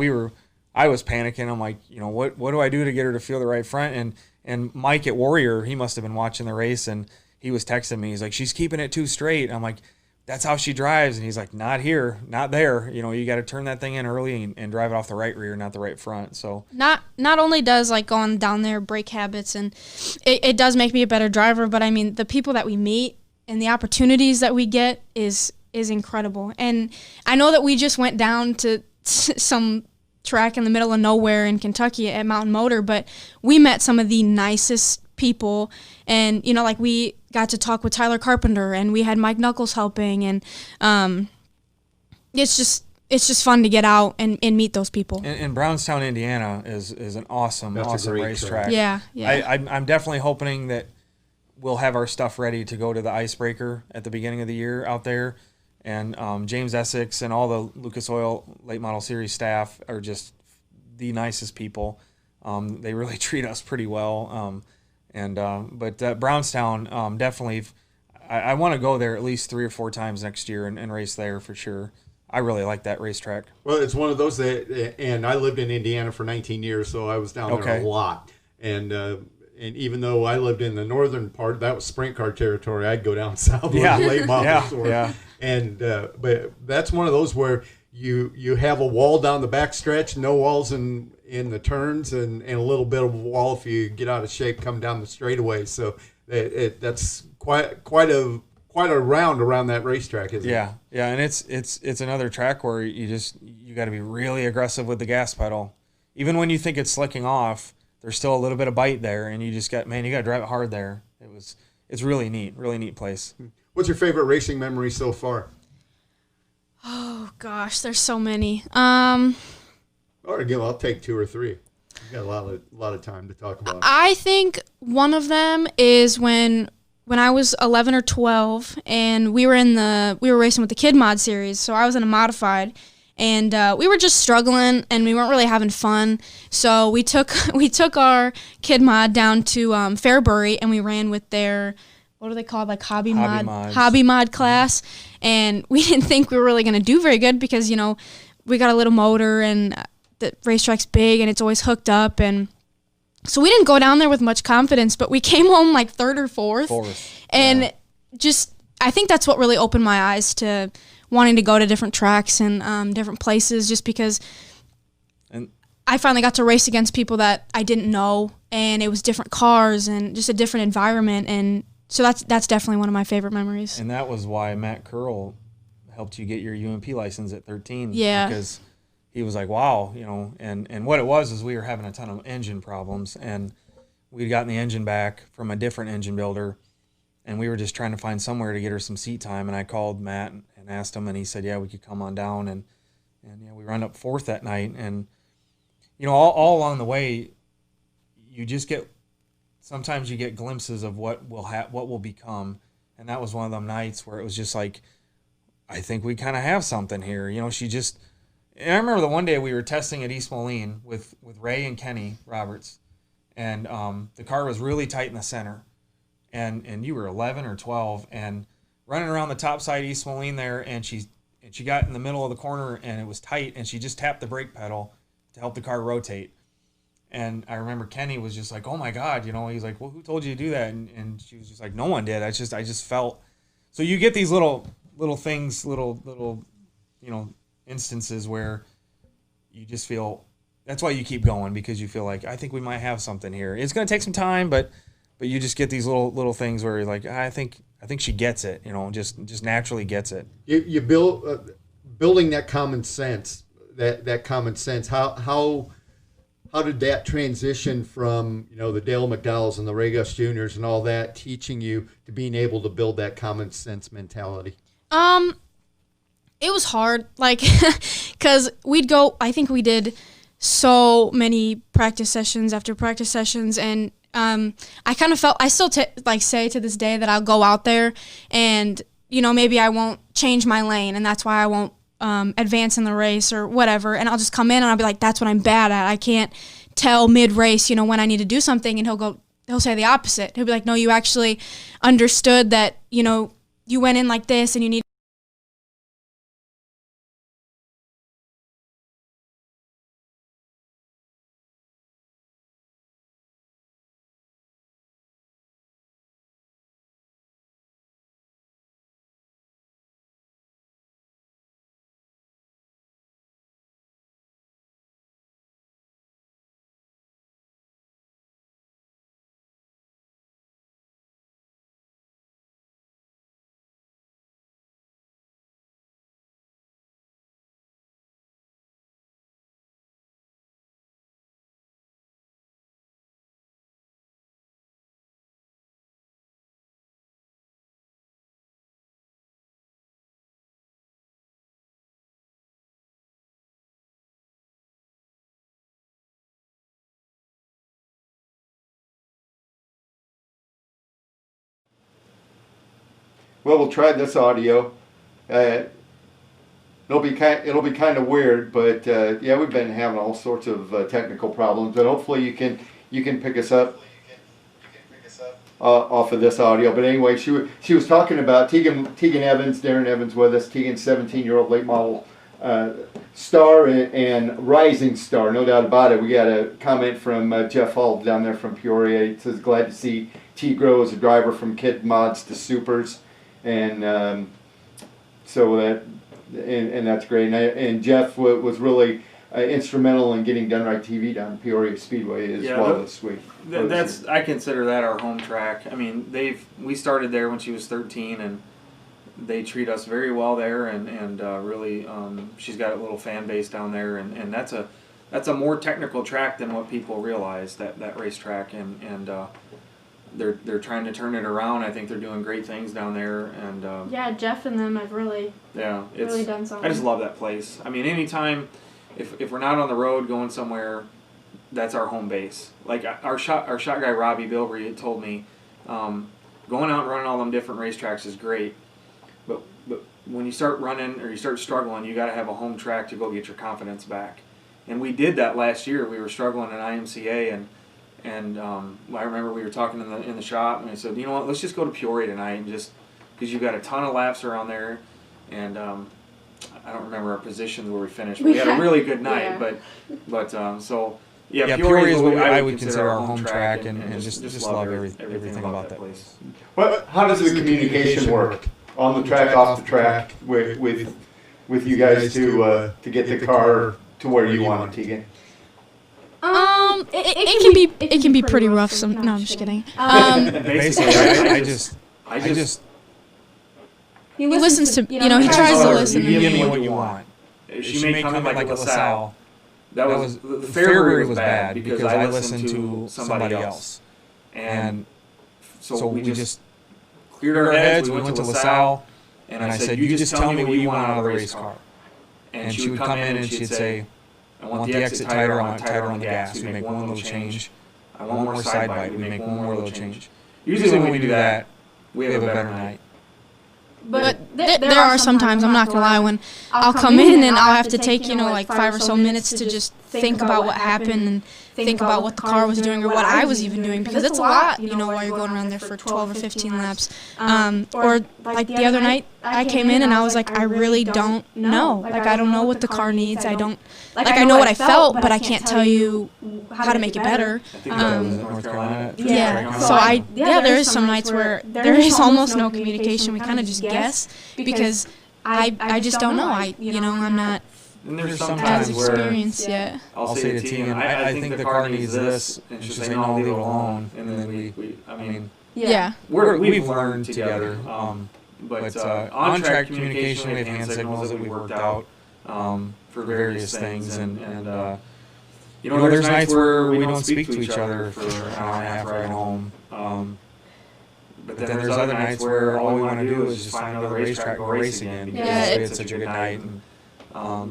I was panicking. I'm like, what do I do to get her to feel the right front? And Mike at Warrior, he must have been watching the race, and he was texting me. He's like, she's keeping it too straight. I'm like, that's how she drives. And he's like, not here, not there. You got to turn that thing in early and drive it off the right rear, not the right front. So not only does like going down there brake habits, and it does make me a better driver, but I mean the people that we meet and the opportunities that we get is incredible. And I know that we just went down to some track in the middle of nowhere in Kentucky at Mountain Motor, but we met some of the nicest people, and like we got to talk with Tyler Carpenter, and we had Mike Knuckles helping, and it's just fun to get out and meet those people. And Brownstown, Indiana is an awesome racetrack. Yeah. I'm definitely hoping that we'll have our stuff ready to go to the Icebreaker at the beginning of the year out there. And James Essex and all the Lucas Oil Late Model Series staff are just the nicest people. They really treat us pretty well. But Brownstown, definitely, I want to go there at least 3 or 4 times next year and race there for sure. I really like that racetrack. Well, it's one of those and I lived in Indiana for 19 years, so I was down there a lot. And even though I lived in the northern part, that was sprint car territory, I'd go down south where the late models were. Yeah. And but that's one of those where you have a wall down the back stretch, no walls in the turns, and a little bit of a wall if you get out of shape, come down the straightaway. So that's quite a round around that racetrack, isn't it? Yeah, and it's another track where you got to be really aggressive with the gas pedal. Even when you think it's slicking off, there's still a little bit of bite there, and you got to drive it hard there. It's really neat place. What's your favorite racing memory so far? Oh gosh, there's so many. All right, I'll take 2 or 3. We've got a lot of time to talk about. I think one of them is when I was 11 or 12, and we were racing with the Kid Mod series. So I was in a modified, and we were just struggling, and we weren't really having fun. So we took our Kid Mod down to Fairbury, and we ran with their, what are they called, like hobby mod class. And we didn't think we were really going to do very good because we got a little motor, and the racetrack's big, and it's always hooked up, and so we didn't go down there with much confidence, but we came home like 3rd or 4th. And I think that's what really opened my eyes to wanting to go to different tracks and different places, just because I finally got to race against people that I didn't know, and it was different cars and just a different environment. And so that's definitely one of my favorite memories. And that was why Matt Curl helped you get your UMP license at 13. Yeah. Because he was like, wow, and what it was is we were having a ton of engine problems, and we'd gotten the engine back from a different engine builder, and we were just trying to find somewhere to get her some seat time. And I called Matt and asked him, and he said, yeah, we could come on down. And we ran up 4th that night. And, all along the way, sometimes you get glimpses of what will become. And that was one of them nights where it was just like, I think we kind of have something here. And I remember the one day we were testing at East Moline with Ray and Kenny Roberts, and the car was really tight in the center, and you were 11 or 12 and running around the top side East Moline there, and she got in the middle of the corner and it was tight, and she just tapped the brake pedal to help the car rotate. And I remember Kenny was just like, oh my God, he's like, well, who told you to do that? And she was just like, no one did. I just felt. So you get these little things, little instances where you just feel, that's why you keep going, because you feel like, I think we might have something here. It's going to take some time, but you just get these little things where you're like, I think she gets it, just naturally gets it. You building that common sense, that common sense. How did that transition from the Dale McDowells and the Ray Gus Juniors and all that teaching you to being able to build that common sense mentality? It was hard, because I think we did so many practice sessions after practice sessions, and I kind of felt, I still say to this day that I'll go out there and, maybe I won't change my lane, and that's why I won't advance in the race or whatever, and I'll just come in and I'll be like, that's what I'm bad at. I can't tell mid-race, when I need to do something, and he'll say the opposite. He'll be like, no, you actually understood that, you went in like this and you need. Well, we'll try this audio. It'll be kind of weird, but yeah, we've been having all sorts of technical problems. But hopefully you can pick us up off of this audio. But anyway, she was talking about Tegan Evans, Darren Evans with us. Tegan's 17-year-old late model star and rising star, no doubt about it. We got a comment from Jeff Hall down there from Peoria. He says, glad to see T grow as a driver from kid mods to supers. And so that's great. And Jeff was really instrumental in getting Done Right TV down Peoria Speedway as well this week. I consider that our home track. I mean, we started there when she was 13, and they treat us very well there, and really she's got a little fan base down there, and that's a more technical track than what people realize, that racetrack, and they're trying to turn it around. I think they're doing great things down there, and yeah, Jeff and them have really done something. I just love that place. I mean, anytime if we're not on the road going somewhere, that's our home base. Like our shot guy Robbie Bilbrey told me, going out and running all them different racetracks is great, but when you start running or you start struggling, you got to have a home track to go get your confidence back. And we did that last year. We were struggling in IMCA, and I remember we were talking in the shop, and I said, you know what, let's just go to Peoria tonight, and just because you've got a ton of laps around there, and I don't remember our positions where we finished. But we had a really good night, but so yeah, Peoria is what I would consider our home track, and just love everything about that place. Well, how does the communication work on the track, off the track, with you guys to get the car to where you want it, Tegan? It can be pretty rough. No, I'm just kidding. Basically, I just he listens to he tries to listen. You give me what you want. She may come in like a LaSalle. The Fairbury was bad because I listened to somebody else, and so we just cleared our heads. We went to LaSalle, and I said, "You just tell me what you want out of the race car." And she would come in and she'd say, I want the exit tighter, I want it tighter on the gas. We make one little change. I want more side bite. We make one more little change. Usually when we do that, we have a better night. But there are some times, I'm not going to lie, when I'll come in and I'll have to take, like 5 or so minutes to just think about what happened and think about what the car was doing or what I was even doing, because it's a lot, while you're going around there for 12 or 15 laps. Or like the other night, I came in and I was like, I really don't know. Like, I don't know what the car needs. I know what I felt, but I can't tell you how to make it better. I think that was in North Carolina. Yeah. So there is some nights where there is almost no communication. We kind of just guess because I just don't know. I'm not as experienced yet. I'll say to Tegan, I think the car needs this, and she'll say, no, leave it alone. And then we've learned together. But on-track communication, we have hand signals that we worked out for various things, and there's nights where we don't speak to each other for an hour and a half right home. But then there's other nights where all we want to do is just find another racetrack, go race again, because we had such a good night. And,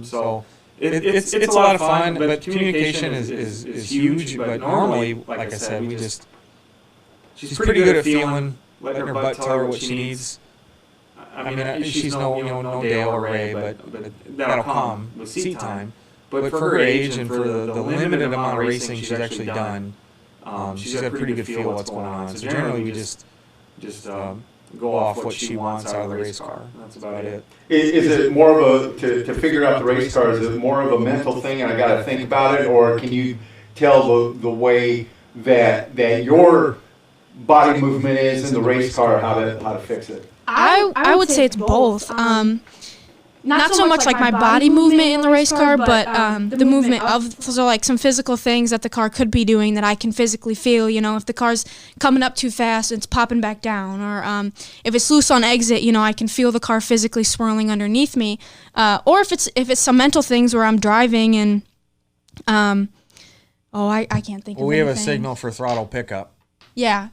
so it's a lot of fun, but communication is huge. But normally, like I said, she's pretty good at feeling, letting her butt tell her what she needs. I mean, she's no Dale or Ray, but that'll come with seat time. But for her age and for the limited amount of racing she's actually done, she's got a pretty good feel of what's going on. So generally, we just go off what she wants out of the race car. That's about it. Is it more of a, to figure out the race car, is it more of a mental thing and I got to think about it, or can you tell the way that your body movement is in the race car, how to fix it? I would say it's both. Not so much like my body movement in the race car, but the movement of, so like some physical things that the car could be doing that I can physically feel. You know, if the car's coming up too fast, it's popping back down, or if it's loose on exit, you know, I can feel the car physically swirling underneath me. Or if it's some mental things where I'm driving and, I can't think of anything. We have a signal for throttle pickup. Yeah.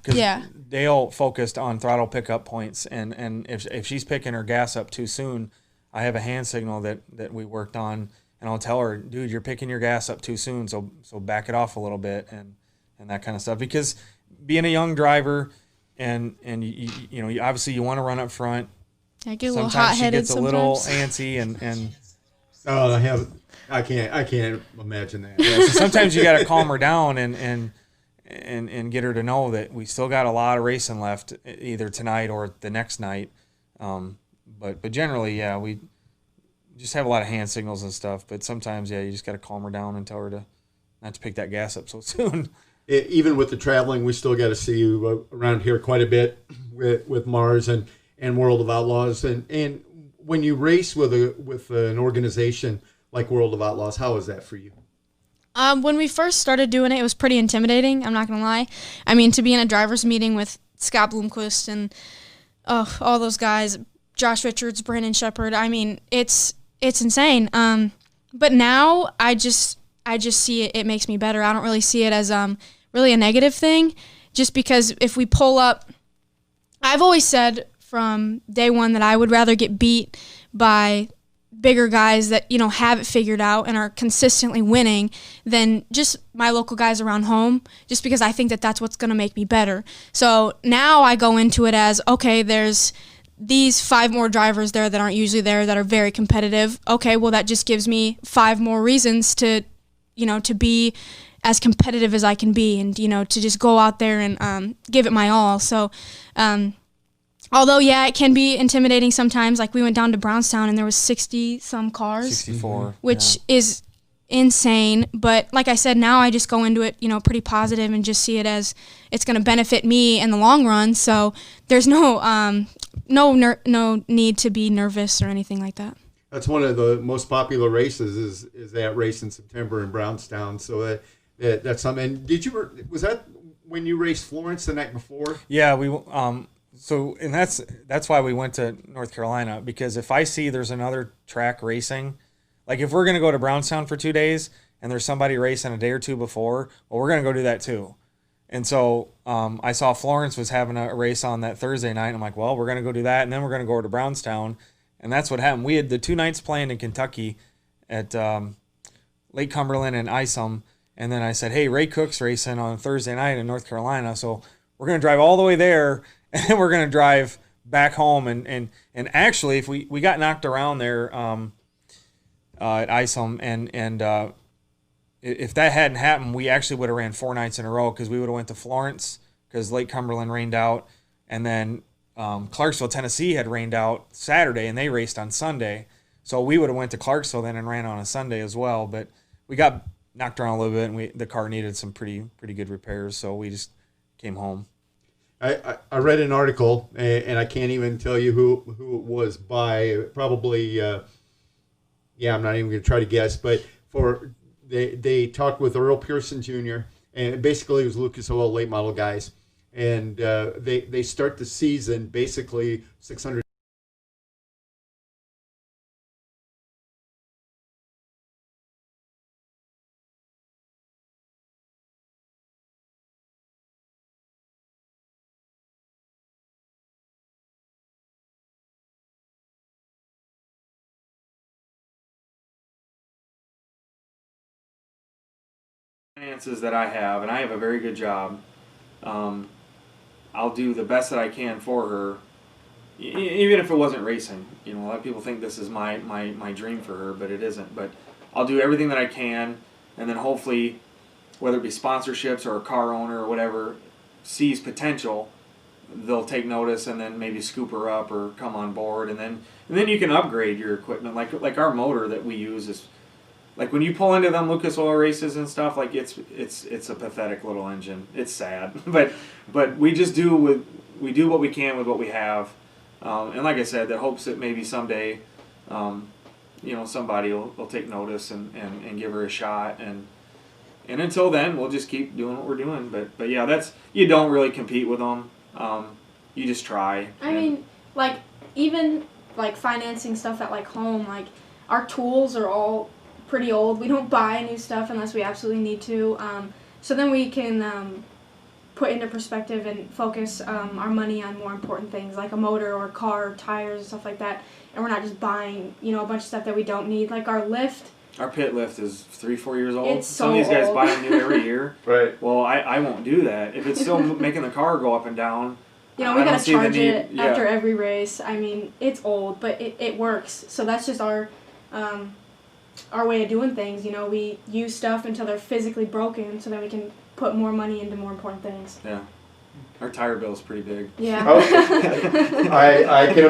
Dale focused on throttle pickup points, and if she's picking her gas up too soon, I have a hand signal that we worked on, and I'll tell her, dude, you're picking your gas up too soon, so back it off a little bit, and that kind of stuff. Because being a young driver, and you know, obviously you want to run up front. I get a little hot-headed sometimes. sometimes. She gets a little antsy, and Oh, I can't imagine that. Yeah, so sometimes you got to calm her down and get her to know that we still got a lot of racing left, either tonight or the next night. But generally, yeah, we just have a lot of hand signals and stuff. But sometimes, yeah, you just got to calm her down and tell her to not to pick that gas up so soon. Even with the traveling, we still got to see you around here quite a bit with Mars and World of Outlaws. And when you race with an organization like World of Outlaws, how is that for you? When we first started doing it was pretty intimidating. I'm not gonna lie. I mean, to be in a driver's meeting with Scott Bloomquist and all those guys. Josh Richards, Brandon Shepard. I mean, it's insane. But now I just see it. It makes me better. I don't really see it as really a negative thing. Just because if we pull up, I've always said from day one that I would rather get beat by bigger guys that, you know, have it figured out and are consistently winning than just my local guys around home. Just because I think that that's what's gonna make me better. So now I go into it as, okay, there's these 5 more drivers there that aren't usually there that are very competitive. Okay, well, that just gives me 5 more reasons to, you know, to be as competitive as I can be, and, you know, to just go out there and give it my all. So, although, yeah, it can be intimidating sometimes. Like, we went down to Brownstown and there was 60-some cars. 64. Which is insane. But like I said, now I just go into it, you know, pretty positive and just see it as it's going to benefit me in the long run. So there's no need to be nervous or anything like that. That's one of the most popular races is that race in September in Brownstown. So that's something. And was that when you raced Florence the night before? Yeah, we so, and that's why we went to North Carolina, because if I see there's another track racing, like if we're going to go to Brownstown for 2 days and there's somebody racing a day or two before, well, we're going to go do that too. And so I saw Florence was having a race on that Thursday night. And I'm like, well, we're going to go do that. And then we're going to go over to Brownstown. And that's what happened. We had the 2 nights playing in Kentucky at Lake Cumberland and Isom. And then I said, hey, Ray Cook's racing on Thursday night in North Carolina. So we're going to drive all the way there. And then we're going to drive back home. And actually, if we got knocked around there at Isom, and if that hadn't happened, we actually would have ran 4 nights in a row, because we would have went to Florence because Lake Cumberland rained out. And then Clarksville, Tennessee had rained out Saturday, and they raced on Sunday. So we would have went to Clarksville then and ran on a Sunday as well. But we got knocked around a little bit, and the car needed some pretty good repairs, so we just came home. I read an article, and I can't even tell you who it was by. Probably, I'm not even going to try to guess. But they talked with Earl Pearson Jr., and basically it was Lucas Oil late model guys, and they start the season basically 600. Finances that I have, and I have a very good job. I'll do the best that I can for her, even if it wasn't racing. You know, a lot of people think this is my dream for her, but it isn't. But I'll do everything that I can, and then hopefully, whether it be sponsorships or a car owner or whatever, sees potential, they'll take notice and then maybe scoop her up or come on board, and then you can upgrade your equipment. Like our motor that we use is, like when you pull into them Lucas Oil races and stuff, like it's a pathetic little engine. It's sad, but we just do what we can with what we have, and like I said, that hopes that maybe someday, somebody will take notice and give her a shot, and until then we'll just keep doing what we're doing. But yeah, that's, you don't really compete with them. You just try. I mean, like, even like financing stuff at like home, like our tools are all pretty old. We don't buy new stuff unless we absolutely need to. So then we can put into perspective and focus our money on more important things like a motor or a car or tires and stuff like that. And we're not just buying, a bunch of stuff that we don't need. Like our lift. Our pit lift is 3-4 years old. It's Some of these guys old. buy them new every year. Right. Well, I won't do that. If it's still making the car go up and down, We I don't gotta see the charge need. it Yeah. after every race. I mean, it's old, but it works. So that's just our way of doing things. We use stuff until they're physically broken, so then we can put more money into more important things. Yeah. Our tire bill is pretty big. Yeah. I can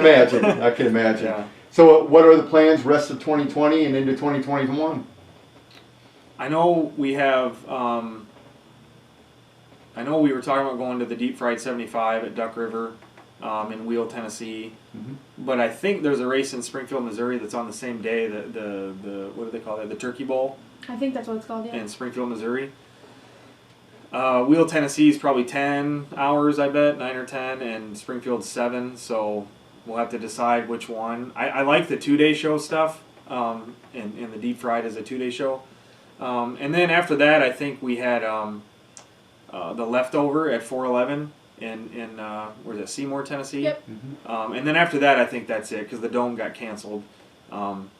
imagine. Yeah. So what are the plans rest of 2020 and into 2021? I know we have. I know we were talking about going to the Deep Fried 75 at Duck River, in Wheel, Tennessee. Mhm. But I think there's a race in Springfield, Missouri that's on the same day. The what do they call it? The Turkey Bowl I think that's what it's called, yeah. in Springfield, Missouri. Wheel, Tennessee is probably 10 hours, I bet, 9 or 10, and Springfield's 7. So we'll have to decide which one. I like the 2-day show stuff, and the Deep Fried is a 2-day show. And then after that, I think we had the Leftover at 411 in where's that, Seymour, Tennessee? Yep. Mm-hmm. And then after that, I think that's it, because the Dome got canceled. And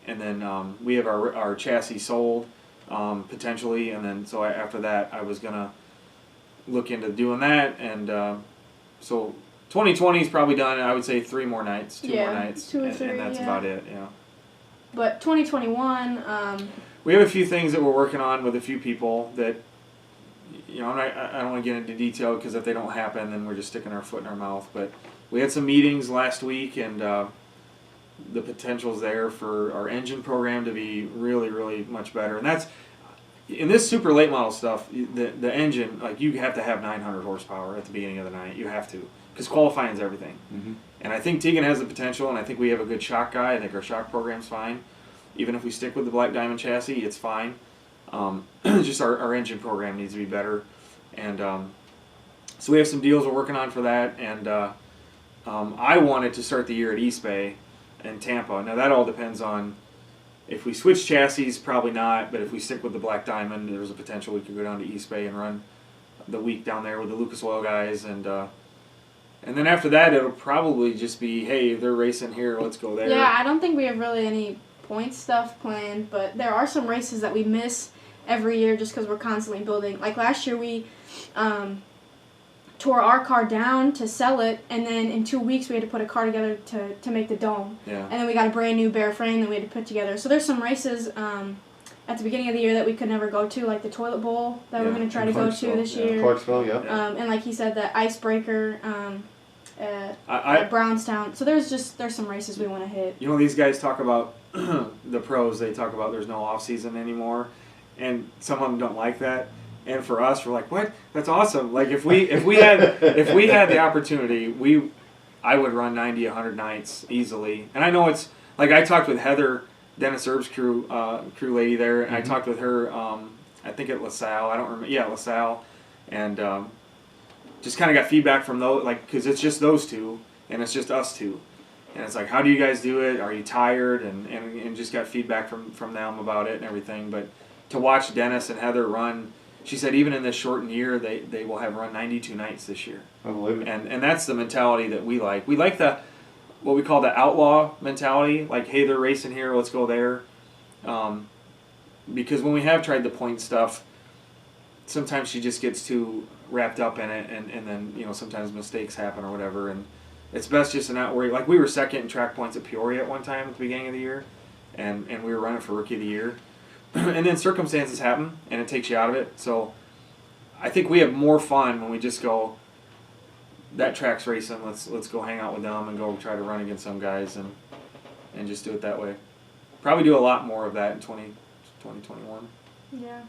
then we have our chassis sold, potentially, and then so after that, I was gonna look into doing that, and so 2020 is probably done. I would say 3 more nights, 2 more nights, 2 or and 3, that's yeah. about it. Yeah. But 2021, We have a few things that we're working on with a few people that, I don't want to get into detail, because if they don't happen, then we're just sticking our foot in our mouth. But we had some meetings last week, and the potential's there for our engine program to be really, really much better. And that's, in this super late model stuff, the engine, like, you have to have 900 horsepower at the beginning of the night. You have to, because qualifying is everything. Mm-hmm. And I think Tegan has the potential, and I think we have a good shock guy. I think our shock program's fine. Even if we stick with the Black Diamond chassis, it's fine. Just our engine program needs to be better. And so we have some deals we're working on for that. And I wanted to start the year at East Bay in Tampa. Now that all depends on if we switch chassis, probably not. But if we stick with the Black Diamond, there's a potential we could go down to East Bay and run the week down there with the Lucas Oil guys. And then after that, it'll probably just be, hey, they're racing here, let's go there. yeah, I don't think we have really any point stuff planned, but there are some races that we miss every year just because we're constantly building. Like last year, we tore our car down to sell it, and then in 2 weeks we had to put a car together to make the Dome. Yeah. And then we got a brand new bare frame that we had to put together. So there's some races at the beginning of the year that we could never go to, like the Toilet Bowl that we're Yeah, going to try in to go to Clarksville, this yeah. year. Clarksville, yeah. And like he said, the Icebreaker at I Brownstown. So there's some races we want to hit. these guys talk about the pros. They talk about there's no off season anymore, and some of them don't like that. And for us, we're like, what? That's awesome. Like if we had the opportunity, I would run 90, 100 nights easily. And I know it's like I talked with Heather, Dennis Erb's crew lady there, and I talked with her. I think at LaSalle. I don't remember. Yeah, LaSalle, and just kind of got feedback from those, like, because it's just those two, and it's just us two. And it's like, how do you guys do it? Are you tired? And just got feedback from them about it and everything. But to watch Dennis and Heather run, she said even in this shortened year, they will have run 92 nights this year. I believe it. And that's the mentality that we like. We like what we call the outlaw mentality. Like, hey, they're racing here, let's go there. Because when we have tried the point stuff, sometimes she just gets too wrapped up in it, and then sometimes mistakes happen or whatever. And it's best just to not worry. Like we were second in track points at Peoria at one time at the beginning of the year, and we were running for Rookie of the Year. And then circumstances happen, and it takes you out of it. So I think we have more fun when we just go, that track's racing, let's go hang out with them and go try to run against some guys and just do it that way. Probably do a lot more of that in 2021. Yeah.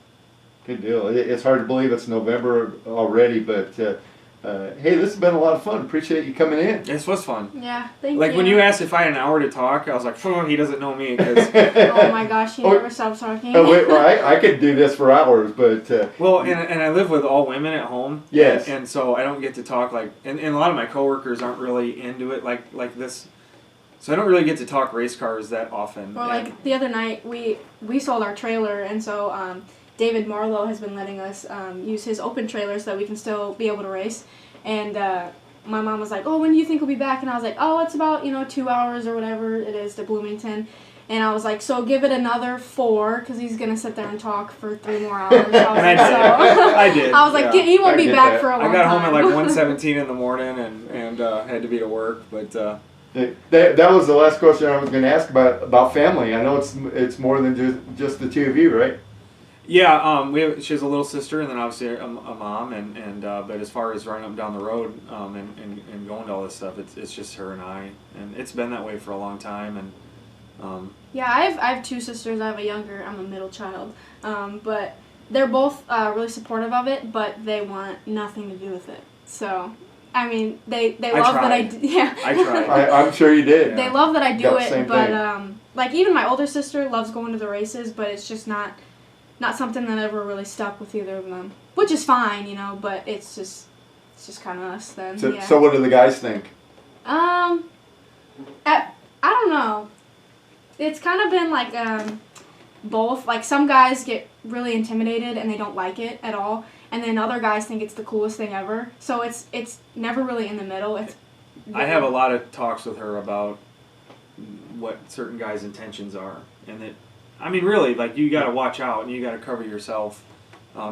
Good deal. It's hard to believe it's November already, but hey, this has been a lot of fun. Appreciate you coming in. This was fun. Yeah, thank you. Like when you asked if I had an hour to talk, I was like, he doesn't know me. Cause oh my gosh, he never stops talking. Oh, wait, well, I could do this for hours, but... well, and I live with all women at home. Yes. And so I don't get to talk like... And a lot of my coworkers aren't really into it like this. So I don't really get to talk race cars that often. Well, like the other night, we sold our trailer, and so David Marlowe has been letting us use his open trailer so that we can still be able to race. And my mom was like, "Oh, when do you think we'll be back?" And I was like, "Oh, it's about 2 hours or whatever it is to Bloomington." And I was like, "So give it another 4, because he's gonna sit there and talk for 3 more hours." I did. I was like, he won't be back for a long time. I got home at like 1:17 in the morning and had to be to work, but. That was the last question I was going to ask about family. I know it's more than just the 2 of you, right? Yeah, she has a little sister, and then obviously a mom, and but as far as running up and down the road and going to all this stuff, it's just her and I, and it's been that way for a long time. And yeah, I have 2 sisters. I'm a middle child, but they're both really supportive of it, but they want nothing to do with it. So. I mean, they love that I tried. I'm sure you did. They love that I do it, but like even my older sister loves going to the races, but it's just not something that ever really stuck with either of them, which is fine, but it's just kind of us then. So what do the guys think? I don't know. It's kind of been like both. Like some guys get really intimidated and they don't like it at all. And then other guys think it's the coolest thing ever. So it's never really in the middle. I have a lot of talks with her about what certain guys' intentions are. And that, I mean, really, like, you got to watch out and you got to cover yourself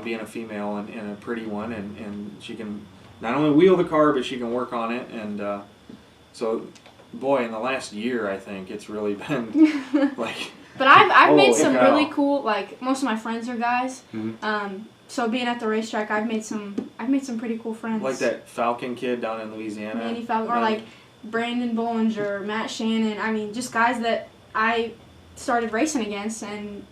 being a female and a pretty one. And she can not only wheel the car, but she can work on it. And so, boy, in the last year, I think it's really been like... But I've made some really cool, like, most of my friends are guys. Mm-hmm. So being at the racetrack, I've made some pretty cool friends. Like that Falcon kid down in Louisiana. Manny Falcon, or like Brandon Bollinger, Matt Shannon. I mean, just guys that I started racing against, and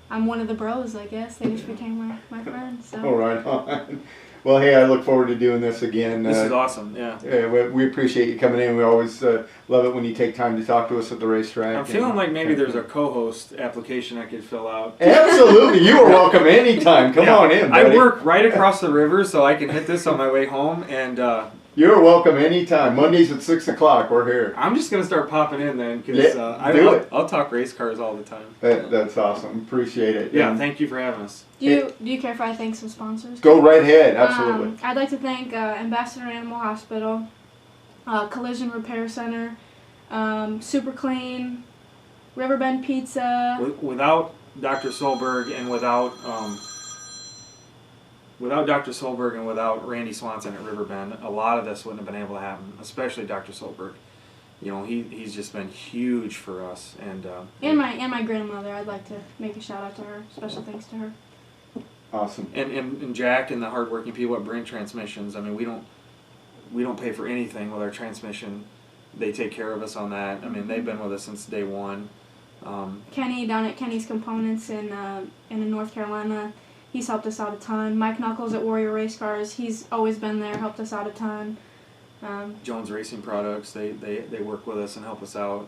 I'm one of the bros, I guess. They just became my friends. So. All right on. Well, hey, I look forward to doing this again. This is awesome, yeah. We appreciate you coming in. We always love it when you take time to talk to us at the racetrack. I'm feeling like maybe there's a co-host application I could fill out. Absolutely. You are welcome anytime. Come on in, buddy. I work right across the river, so I can hit this on my way home. And you're welcome anytime. Mondays at 6 o'clock, we're here. I'm just going to start popping in then, because I'll talk race cars all the time. That's awesome. Appreciate it. Yeah, thank you for having us. Do you care if I thank some sponsors? Go right ahead, absolutely. I'd like to thank Ambassador Animal Hospital, Collision Repair Center, Super Clean, Riverbend Pizza. Without Dr. Solberg and without Dr. Solberg and without Randy Swanson at Riverbend, a lot of this wouldn't have been able to happen, especially Dr. Solberg. He's just been huge for us. And my grandmother, I'd like to make a shout out to her. Special thanks to her. Awesome. And Jack and the hardworking people at Brink Transmissions. I mean, we don't pay for anything with our transmission. They take care of us on that. I mean, they've been with us since day one. Kenny down at Kenny's Components in North Carolina, he's helped us out a ton. Mike Knuckles at Warrior Race Cars, he's always been there, helped us out a ton. Jones Racing Products, they work with us and help us out.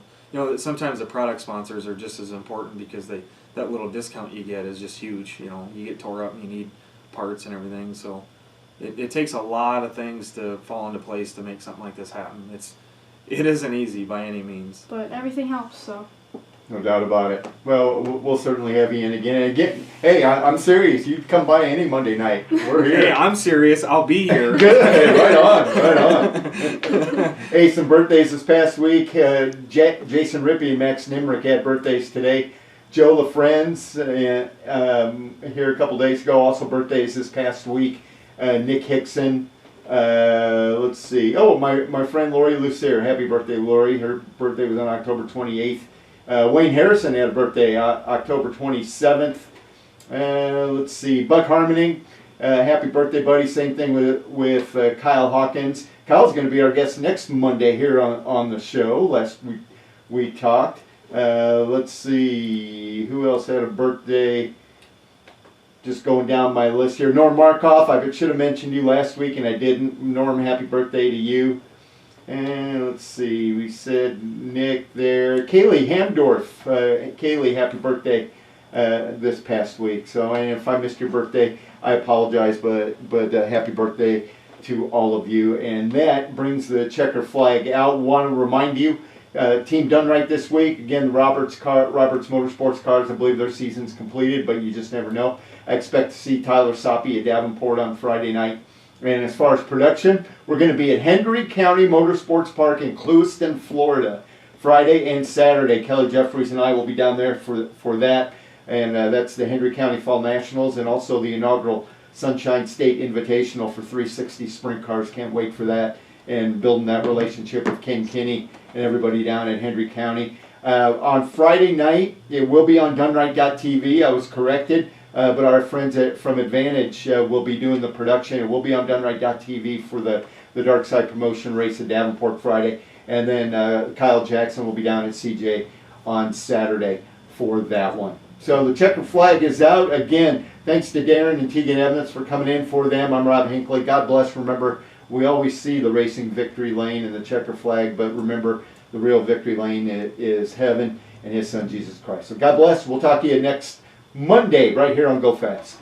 Sometimes the product sponsors are just as important because that little discount you get is just huge. You get tore up and you need parts and everything. So it takes a lot of things to fall into place to make something like this happen. It isn't easy by any means. But everything helps, so. No doubt about it. Well, we'll certainly have you in again. Hey, I'm serious. You come by any Monday night. We're here. Hey, I'm serious. I'll be here. Good. Right on. Hey, some birthdays this past week. Jason Rippey and Max Nimrick had birthdays today. Joe LaFrenz, here a couple days ago, also birthdays this past week. Nick Hickson, Let's see. Oh, my friend Lori Lucier. Happy birthday, Lori. Her birthday was on October 28th. Wayne Harrison had a birthday October 27th. Let's see. Buck Harmoning. Happy birthday, buddy. Same thing with Kyle Hawkins. Kyle's going to be our guest next Monday here on the show. Last week we talked. Let's see. Who else had a birthday? Just going down my list here. Norm Markoff. I should have mentioned you last week and I didn't. Norm, happy birthday to you. And let's see. We said Nick there. Kaylee Hamdorf. Kaylee, happy birthday this past week. So, and if I missed your birthday, I apologize, but happy birthday to all of you. And that brings the checker flag out. Want to remind you, Team done right this week. Again, Roberts Motorsports cars, I believe their season's completed, but you just never know. I expect to see Tyler Soppy at Davenport on Friday night. And as far as production, we're going to be at Hendry County Motorsports Park in Clewiston, Florida, Friday and Saturday. Kelly Jeffries and I will be down there for that. And that's the Hendry County Fall Nationals and also the inaugural Sunshine State Invitational for 360 sprint cars. Can't wait for that. And building that relationship with Ken Kinney and everybody down at Hendry County. On Friday night, it will be on DoneRight.tv. I was corrected. But our friends from Advantage will be doing the production. It will be on DoneRight.tv for the Dark Side Promotion race at Davenport Friday. And then Kyle Jackson will be down at CJ on Saturday for that one. So the checker flag is out. Again, thanks to Darren and Tegan Evans for coming in for them. I'm Rob Hinckley. God bless. Remember, we always see the racing victory lane and the checker flag, but remember, the real victory lane is heaven and his son Jesus Christ. So God bless. We'll talk to you next Monday right here on Go Fast.